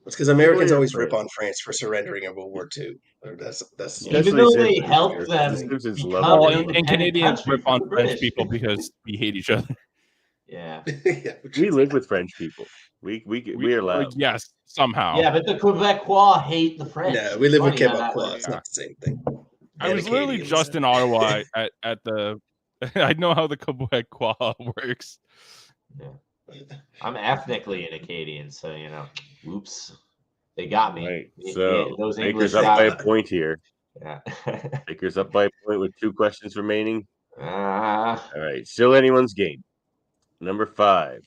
[SPEAKER 4] It's because Americans always rip on France for surrendering in World War II. That's
[SPEAKER 6] even though they helped them become
[SPEAKER 5] and Canadians rip on French people because we hate each other.
[SPEAKER 6] Yeah.
[SPEAKER 3] We live with French people. We are loud.
[SPEAKER 5] Yes, somehow.
[SPEAKER 6] Yeah, but the Quebecois hate the French.
[SPEAKER 4] No, we live with
[SPEAKER 6] Funny how that
[SPEAKER 4] Quebecois.
[SPEAKER 6] works.
[SPEAKER 4] It's not the same thing.
[SPEAKER 5] I was literally just in Ottawa at the. I know how the Quebecois works.
[SPEAKER 6] Yeah. I'm ethnically an Acadian, so oops, they got me.
[SPEAKER 3] Right. So
[SPEAKER 6] those
[SPEAKER 3] Baker's
[SPEAKER 6] English
[SPEAKER 3] up by
[SPEAKER 6] guys.
[SPEAKER 3] a point here.
[SPEAKER 6] Yeah.
[SPEAKER 3] Baker's up by a point with 2 questions remaining.
[SPEAKER 6] All
[SPEAKER 3] right, still anyone's game. Number 5.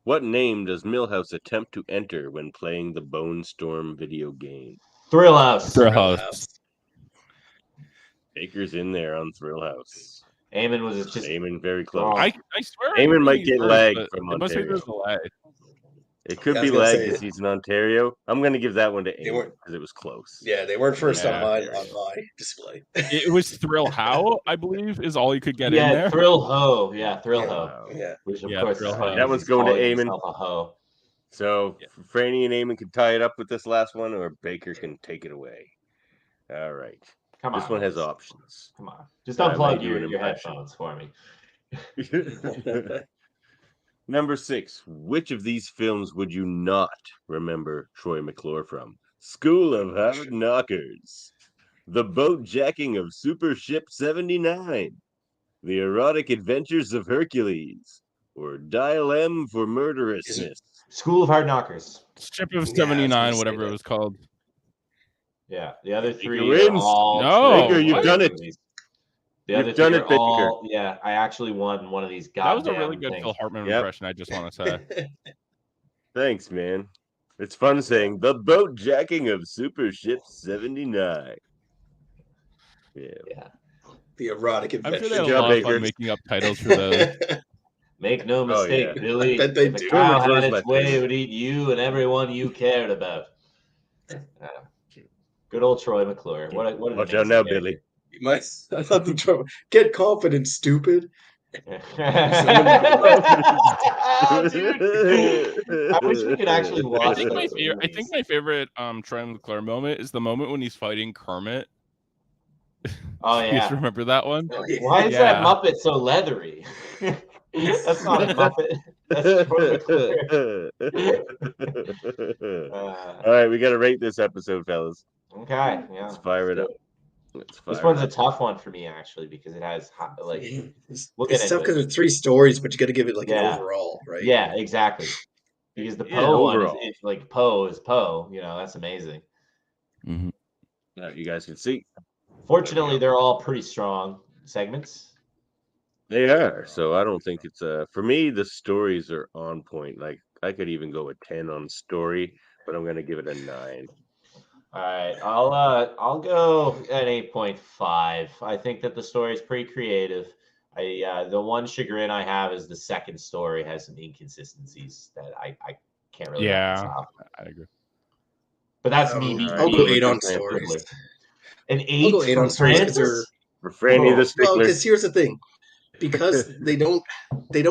[SPEAKER 3] What name does Milhouse attempt to enter when playing the Bone Storm video game?
[SPEAKER 6] Thrill House.
[SPEAKER 5] Thrill House.
[SPEAKER 3] Baker's in there on Thrill House.
[SPEAKER 6] Eamon was just
[SPEAKER 3] Eamon very close.
[SPEAKER 5] I swear.
[SPEAKER 3] Eamon might get lag from
[SPEAKER 5] it must be
[SPEAKER 3] Ontario.
[SPEAKER 5] there's a lag.
[SPEAKER 3] It could
[SPEAKER 4] I
[SPEAKER 3] be
[SPEAKER 4] was gonna
[SPEAKER 3] lag
[SPEAKER 4] say-
[SPEAKER 3] because he's in Ontario. I'm going to give that one to
[SPEAKER 4] They
[SPEAKER 3] Eamon
[SPEAKER 4] weren't-
[SPEAKER 3] because it was close.
[SPEAKER 4] Yeah, they weren't first
[SPEAKER 5] Yeah.
[SPEAKER 4] on my display.
[SPEAKER 5] It was Thrill How, I believe, is all you could get in
[SPEAKER 6] yeah,
[SPEAKER 5] there.
[SPEAKER 6] Thrill Ho. Yeah, Thrill Ho.
[SPEAKER 4] Yeah.
[SPEAKER 6] Which of
[SPEAKER 5] Yeah,
[SPEAKER 6] course
[SPEAKER 5] Thrill
[SPEAKER 6] is
[SPEAKER 5] Ho.
[SPEAKER 6] funny.
[SPEAKER 3] That one's
[SPEAKER 6] He's
[SPEAKER 3] going to
[SPEAKER 6] calling
[SPEAKER 3] Eamon.
[SPEAKER 6] himself a hoe.
[SPEAKER 3] So Franny and Eamon can tie it up with this last one, or Baker can take it away. All right.
[SPEAKER 6] Come on.
[SPEAKER 3] This one has
[SPEAKER 6] Liz.
[SPEAKER 3] options.
[SPEAKER 6] Come on. Just
[SPEAKER 3] I might
[SPEAKER 6] unplug
[SPEAKER 3] do an
[SPEAKER 6] your
[SPEAKER 3] impression.
[SPEAKER 6] headphones for me.
[SPEAKER 3] Number 6. Which of these films would you not remember Troy McClure from? School of Hard Knockers, The Boat Jacking of Super Ship 79, The Erotic Adventures of Hercules, or Dial M for Murderousness.
[SPEAKER 6] School of Hard Knockers.
[SPEAKER 5] Ship of
[SPEAKER 4] Yeah, I was
[SPEAKER 5] 79,
[SPEAKER 4] gonna say
[SPEAKER 5] whatever
[SPEAKER 4] that.
[SPEAKER 5] it was called.
[SPEAKER 6] Yeah, the other three
[SPEAKER 3] wins.
[SPEAKER 6] are all.
[SPEAKER 5] No.
[SPEAKER 3] Baker, you've
[SPEAKER 5] what?
[SPEAKER 3] done it.
[SPEAKER 6] The
[SPEAKER 3] You've
[SPEAKER 6] other
[SPEAKER 3] done
[SPEAKER 6] three
[SPEAKER 3] it,
[SPEAKER 6] are
[SPEAKER 3] Baker.
[SPEAKER 6] all. Yeah, I actually won one of these
[SPEAKER 5] That was
[SPEAKER 6] goddamn
[SPEAKER 5] a really good
[SPEAKER 6] things.
[SPEAKER 5] Phil Hartman
[SPEAKER 3] Yep.
[SPEAKER 5] impression, I just want to say.
[SPEAKER 3] Thanks, man. It's fun saying The Boat Jacking of Super Ship 79. Yeah.
[SPEAKER 6] Yeah.
[SPEAKER 4] The erotic
[SPEAKER 5] I'm
[SPEAKER 4] adventure.
[SPEAKER 5] sure they had
[SPEAKER 3] Good
[SPEAKER 5] a
[SPEAKER 3] job,
[SPEAKER 5] lot of fun
[SPEAKER 3] Baker.
[SPEAKER 5] making up titles for those.
[SPEAKER 6] Make no
[SPEAKER 3] Oh,
[SPEAKER 6] mistake,
[SPEAKER 3] yeah.
[SPEAKER 6] Billy.
[SPEAKER 4] I bet they
[SPEAKER 6] if a
[SPEAKER 4] do.
[SPEAKER 6] cow
[SPEAKER 3] McClure's
[SPEAKER 6] had
[SPEAKER 3] my
[SPEAKER 6] its way, it
[SPEAKER 3] favorite.
[SPEAKER 6] would eat you and everyone you cared about. Good old Troy McClure. What an
[SPEAKER 3] Watch out
[SPEAKER 6] amazing
[SPEAKER 3] now,
[SPEAKER 6] character.
[SPEAKER 3] Billy.
[SPEAKER 4] You might. I love the trouble. Get confident, stupid.
[SPEAKER 6] Oh, dude. I wish we could actually watch those
[SPEAKER 5] I think
[SPEAKER 6] movies.
[SPEAKER 5] my favorite Troy McClure moment is the moment when he's fighting Kermit.
[SPEAKER 6] Oh,
[SPEAKER 5] You guys
[SPEAKER 6] yeah.
[SPEAKER 5] remember that one?
[SPEAKER 6] Why is
[SPEAKER 5] Yeah.
[SPEAKER 6] that Muppet so leathery? That's not a Muppet. That's Troy McClure.
[SPEAKER 3] All right, we got to rate this episode, fellas.
[SPEAKER 6] Okay, yeah.
[SPEAKER 3] Let's fire it up. Let's fire
[SPEAKER 6] This one's
[SPEAKER 3] it
[SPEAKER 6] a
[SPEAKER 3] up.
[SPEAKER 6] tough one for me, actually, because it has, like,
[SPEAKER 4] It's
[SPEAKER 6] we'll get
[SPEAKER 4] tough
[SPEAKER 6] into
[SPEAKER 4] because
[SPEAKER 6] it.
[SPEAKER 4] there's 3 stories, but you got to give it like
[SPEAKER 6] Yeah.
[SPEAKER 4] an overall, right?
[SPEAKER 6] Yeah, exactly. Because the
[SPEAKER 3] Yeah,
[SPEAKER 6] Poe one is
[SPEAKER 3] overall.
[SPEAKER 6] it's like Poe is Poe. That's amazing.
[SPEAKER 5] Mhm.
[SPEAKER 3] Now you guys can see.
[SPEAKER 6] Fortunately, they're all pretty strong segments.
[SPEAKER 3] They are. So I don't think it's for me, the stories are on point. Like I could even go a 10 on story, but I'm gonna give it a 9.
[SPEAKER 6] All right, I'll go at 8.5. I think that the story is pretty creative. The one chagrin I have is the second story has some inconsistencies that I can't really reconcile.
[SPEAKER 5] I agree.
[SPEAKER 6] But that's me being
[SPEAKER 4] I'll go 8 on
[SPEAKER 6] Francis
[SPEAKER 4] stories.
[SPEAKER 6] Woodley. An
[SPEAKER 4] I'll
[SPEAKER 6] 8
[SPEAKER 4] go 8
[SPEAKER 6] from
[SPEAKER 4] on stories because they're
[SPEAKER 6] Francis?
[SPEAKER 3] For Franny the
[SPEAKER 4] well,
[SPEAKER 3] stickler.
[SPEAKER 4] because here's the thing. Because they don't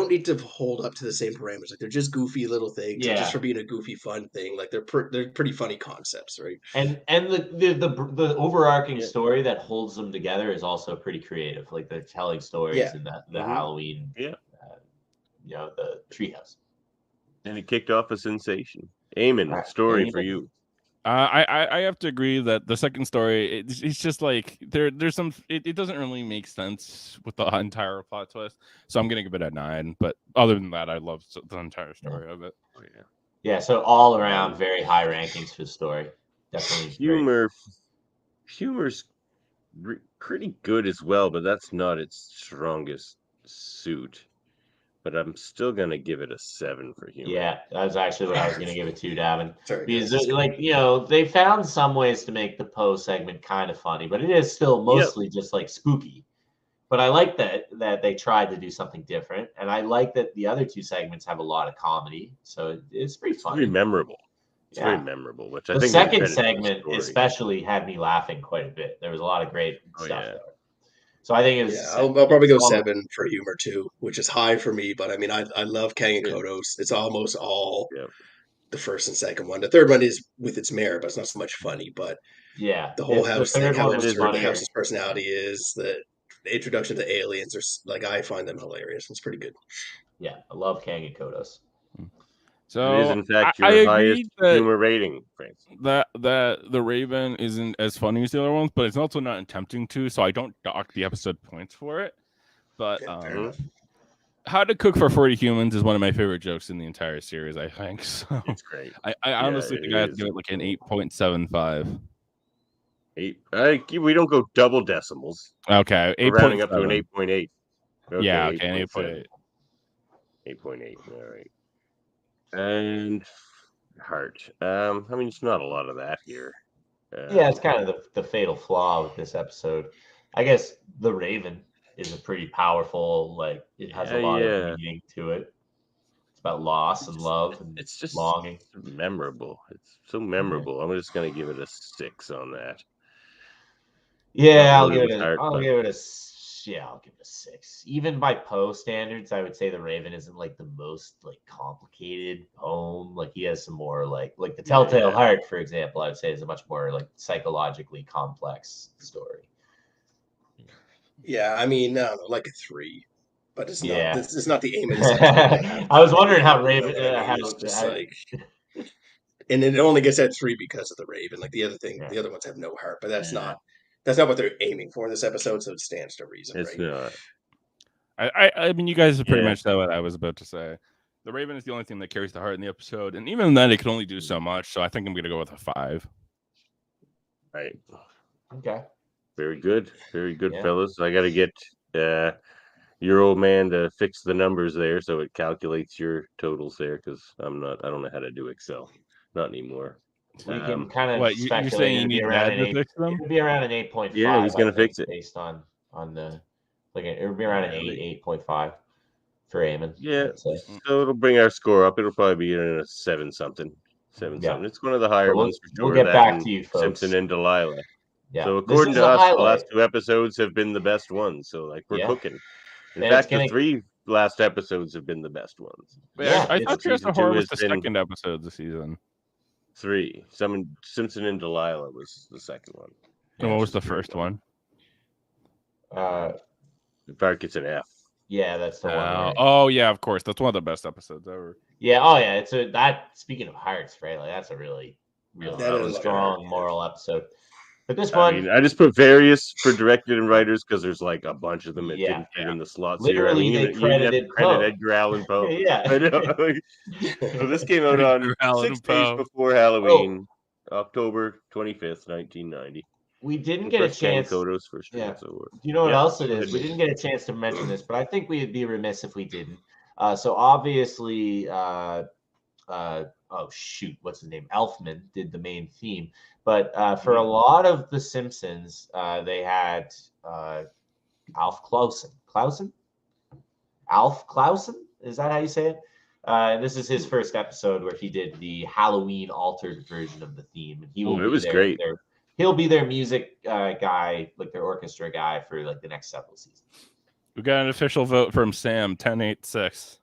[SPEAKER 4] need to hold up to the same parameters. Like they're just goofy little things.
[SPEAKER 6] Yeah.
[SPEAKER 4] Just for being a goofy fun thing. Like they're pretty funny concepts, right?
[SPEAKER 6] And the overarching story that holds them together is also pretty creative, like the telling stories
[SPEAKER 4] Yeah.
[SPEAKER 6] and the
[SPEAKER 3] Mhm.
[SPEAKER 6] Halloween,
[SPEAKER 3] Yeah.
[SPEAKER 6] The treehouse.
[SPEAKER 3] And it kicked off a sensation. Eamon, story for you.
[SPEAKER 5] I have to agree that the second story it's just like there's some it doesn't really make sense with the entire plot twist, so I'm gonna give it a 9. But other than that, I love the entire story of it.
[SPEAKER 3] Oh, yeah.
[SPEAKER 6] Yeah, so all around very high rankings for the story. Definitely
[SPEAKER 3] Humor's pretty good as well, but that's not its strongest suit. But I'm still gonna give it a 7 for humor.
[SPEAKER 6] Yeah, that was actually what I was going to give it to, Davan.
[SPEAKER 4] Sorry,
[SPEAKER 6] Because,
[SPEAKER 4] guys.
[SPEAKER 6] they found some ways to make the Poe segment kind of funny, but it is still mostly just like spooky. But I like that they tried to do something different, and I like that the other 2 segments have a lot of comedy, so it's pretty funny.
[SPEAKER 3] Pretty memorable. It's very memorable, which I
[SPEAKER 6] the
[SPEAKER 3] think
[SPEAKER 6] second segment especially had me laughing quite a bit. There was a lot of great stuff there. So I think it was.
[SPEAKER 4] I'll probably go 7 for humor too, which is high for me. But I mean, I love Kang and Kodos. It's almost all the first and second one. The third one is with its merit, but it's not so much funny. But the whole house thing, how absurd the house's personality is, the introduction to aliens, I find them hilarious. It's pretty good.
[SPEAKER 6] Yeah, I love Kang and Kodos.
[SPEAKER 5] So
[SPEAKER 3] it is in fact
[SPEAKER 5] I
[SPEAKER 3] your highest humor rating, Francis.
[SPEAKER 5] That the Raven isn't as funny as the other ones, but it's also not attempting to, so I don't dock the episode points for it. But How to Cook for 40 Humans is one of my favorite jokes in the entire series, I think. So
[SPEAKER 3] it's great.
[SPEAKER 5] I honestly think I have to give it like an 8.75.
[SPEAKER 3] 8. We don't go double decimals.
[SPEAKER 5] Okay,
[SPEAKER 3] we're rounding up to an 8.8.
[SPEAKER 5] Okay, yeah, okay, 8.8.
[SPEAKER 3] 8.8. All right. And Heart. I mean, it's not a lot of that here.
[SPEAKER 6] Yeah, it's kind of the fatal flaw with this episode. I guess the Raven is a pretty powerful, like, it has a lot of meaning to it. It's about loss and love, and
[SPEAKER 3] it's just
[SPEAKER 6] longing.
[SPEAKER 3] Memorable. It's so memorable. I'm just gonna give it a 6 on that.
[SPEAKER 6] Yeah, I'll give it a 6. Even by Poe standards, I would say the Raven isn't like the most like complicated poem. Like he has some more like the Telltale Heart, for example, I would say is a much more like psychologically complex story.
[SPEAKER 4] Yeah, I mean, I don't know, like a 3, but it's not. It's not the aim of this.
[SPEAKER 6] I was wondering how Raven.
[SPEAKER 4] And it only gets at 3 because of the Raven. Like the other ones have no heart, but that's not what they're aiming for in this episode. So it stands to reason.
[SPEAKER 3] It's not.
[SPEAKER 5] I mean, you guys have pretty much said what I was about to say. The Raven is the only thing that carries the heart in the episode, and even then, it can only do so much. So I think I'm going to go with a 5.
[SPEAKER 3] Right.
[SPEAKER 6] Okay.
[SPEAKER 3] Very good, fellas. I got to get your old man to fix the numbers there so it calculates your totals there because I don't know how to do Excel, not anymore.
[SPEAKER 6] We can kind of speculate. You're saying you need Dad to fix them? It would be around an 8.5.
[SPEAKER 3] Yeah, he's going to fix it
[SPEAKER 6] based on the it would be around an 8.5 for Eamon.
[SPEAKER 3] Yeah, so it'll bring our score up. It'll probably be in a 7 something. It's one of the higher ones for sure.
[SPEAKER 6] We'll get back to you, folks.
[SPEAKER 3] Simpson and Delilah.
[SPEAKER 6] Yeah.
[SPEAKER 3] So according to us, the last 2 episodes have been the best ones. So like we're cooking. In fact, the 3 last episodes have been the best ones.
[SPEAKER 5] Yeah, I thought Treehouse of Horror was the second episode of the season.
[SPEAKER 3] 3. Simpson and Delilah was the second one.
[SPEAKER 5] And what was the first one?
[SPEAKER 3] In fact, it's an F.
[SPEAKER 6] Yeah, that's the one.
[SPEAKER 5] Oh yeah, of course. That's one of the best episodes ever.
[SPEAKER 6] Yeah. Oh yeah. Speaking of hearts, right? Like that's a really strong moral episode. But this one,
[SPEAKER 3] I just put various for directed and writers because there's like a bunch of them that didn't fit in the slots
[SPEAKER 6] literally
[SPEAKER 3] here. I mean,
[SPEAKER 6] they credited
[SPEAKER 3] Edgar Allan Poe.
[SPEAKER 6] Yeah.
[SPEAKER 3] I know, so this came out on 6 days before Halloween, October 25th, 1990.
[SPEAKER 6] We didn't get a chance.
[SPEAKER 3] Kodos for
[SPEAKER 6] You know what else it is? We didn't get a chance to mention this, but I think we'd be remiss if we didn't. So obviously, what's his name? Elfman did the main theme, but for a lot of The Simpsons, they had Alf Clausen. Alf Clausen? Is that how you say it? And this is his first episode where he did the Halloween altered version of the theme. And
[SPEAKER 3] it was great.
[SPEAKER 6] He'll be their music guy, like their orchestra guy for like the next several seasons.
[SPEAKER 5] We got an official vote from Sam, 10-8-6.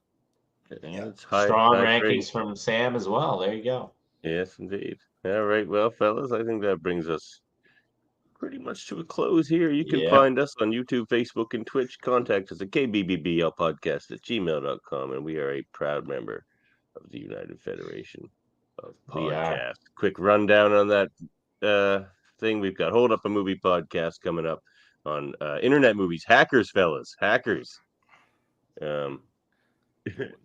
[SPEAKER 6] Strong rankings from Sam as well. There you go.
[SPEAKER 3] Yes, indeed. All right. Well, fellas, I think that brings us pretty much to a close here. You can find us on YouTube, Facebook, and Twitch. Contact us at kbbbl@gmail.com, and we are a proud member of the United Federation of Podcasts. Quick rundown on that thing. We've got Hold Up a Movie podcast coming up on internet movies. Hackers, fellas. Hackers.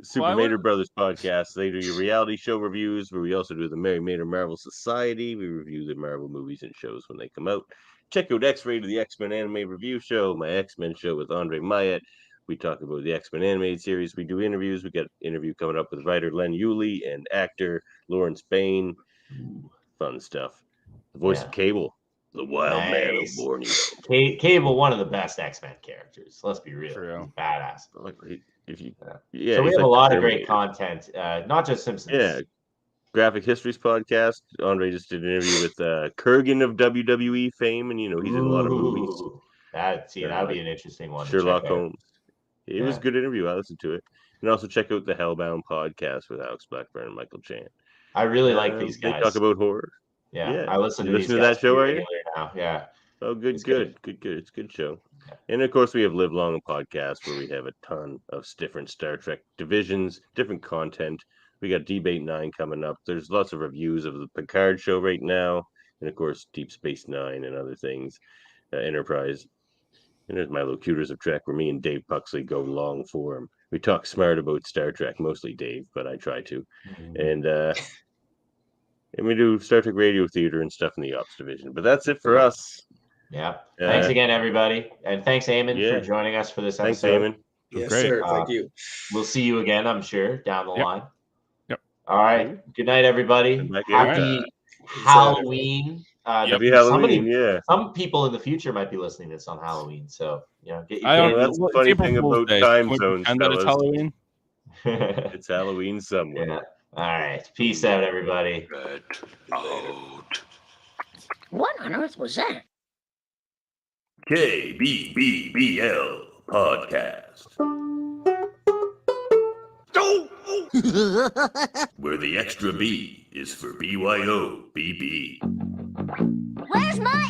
[SPEAKER 3] Super Mader Brothers podcast. They do your reality show reviews, where we also do the Mary Mader Marvel Society. We review the Marvel movies and shows when they come out. Check out X-Rated, the X-Men anime review show, my X-Men show with Andre Mayet. We talk about the X-Men animated series. We do interviews. We got an interview coming up with writer Len Yulee and actor Lawrence Bain. Fun stuff. The voice of Cable, the wild man of Borneo.
[SPEAKER 6] Cable, one of the best X-Men characters. Let's be real. He's badass.
[SPEAKER 3] So we have
[SPEAKER 6] a lot of great content, not just Simpsons.
[SPEAKER 3] Yeah. Graphic Histories podcast. Andre just did an interview with Kurgan of WWE fame, and he's in a lot of movies.
[SPEAKER 6] That'd be an interesting one.
[SPEAKER 3] Sherlock
[SPEAKER 6] to check out.
[SPEAKER 3] Holmes. It was a good interview. I listened to it. And also check out the Hellbound podcast with Alex Blackburn and Michael Chan.
[SPEAKER 6] I really like these guys.
[SPEAKER 3] They talk about horror.
[SPEAKER 6] Yeah, I listen to
[SPEAKER 3] that show, are you?
[SPEAKER 6] Now. Yeah.
[SPEAKER 3] Oh, good. It's a good show. Yeah. And of course, we have Live Long podcast where we have a ton of different Star Trek divisions, different content. We got Debate 9 coming up. There's lots of reviews of the Picard show right now, and of course, Deep Space Nine and other things, Enterprise. And there's my Locutors of Trek, where me and Dave Puxley go long form. We talk smart about Star Trek, mostly Dave, but I try to. And we do Star Trek radio theater and stuff in the Ops division. But that's it for us.
[SPEAKER 6] Yeah. Thanks again, everybody. And thanks, Eamon, for joining us for this episode.
[SPEAKER 3] Thanks, Eamon.
[SPEAKER 4] Yes, sir. Thank you.
[SPEAKER 6] We'll see you again, I'm sure, down the line.
[SPEAKER 5] Yep.
[SPEAKER 6] All right. Good night, everybody. Happy Halloween.
[SPEAKER 3] Happy Halloween,
[SPEAKER 6] Some people in the future might be listening to this on Halloween, so get your
[SPEAKER 3] I don't know. That's the funny thing about time zones.
[SPEAKER 5] And that it's Halloween.
[SPEAKER 3] It's Halloween somewhere.
[SPEAKER 6] Yeah. All right. Peace out, everybody.
[SPEAKER 2] What on earth was that?
[SPEAKER 3] KBBBL podcast. Where the extra B is for BYOBB.
[SPEAKER 10] Where's my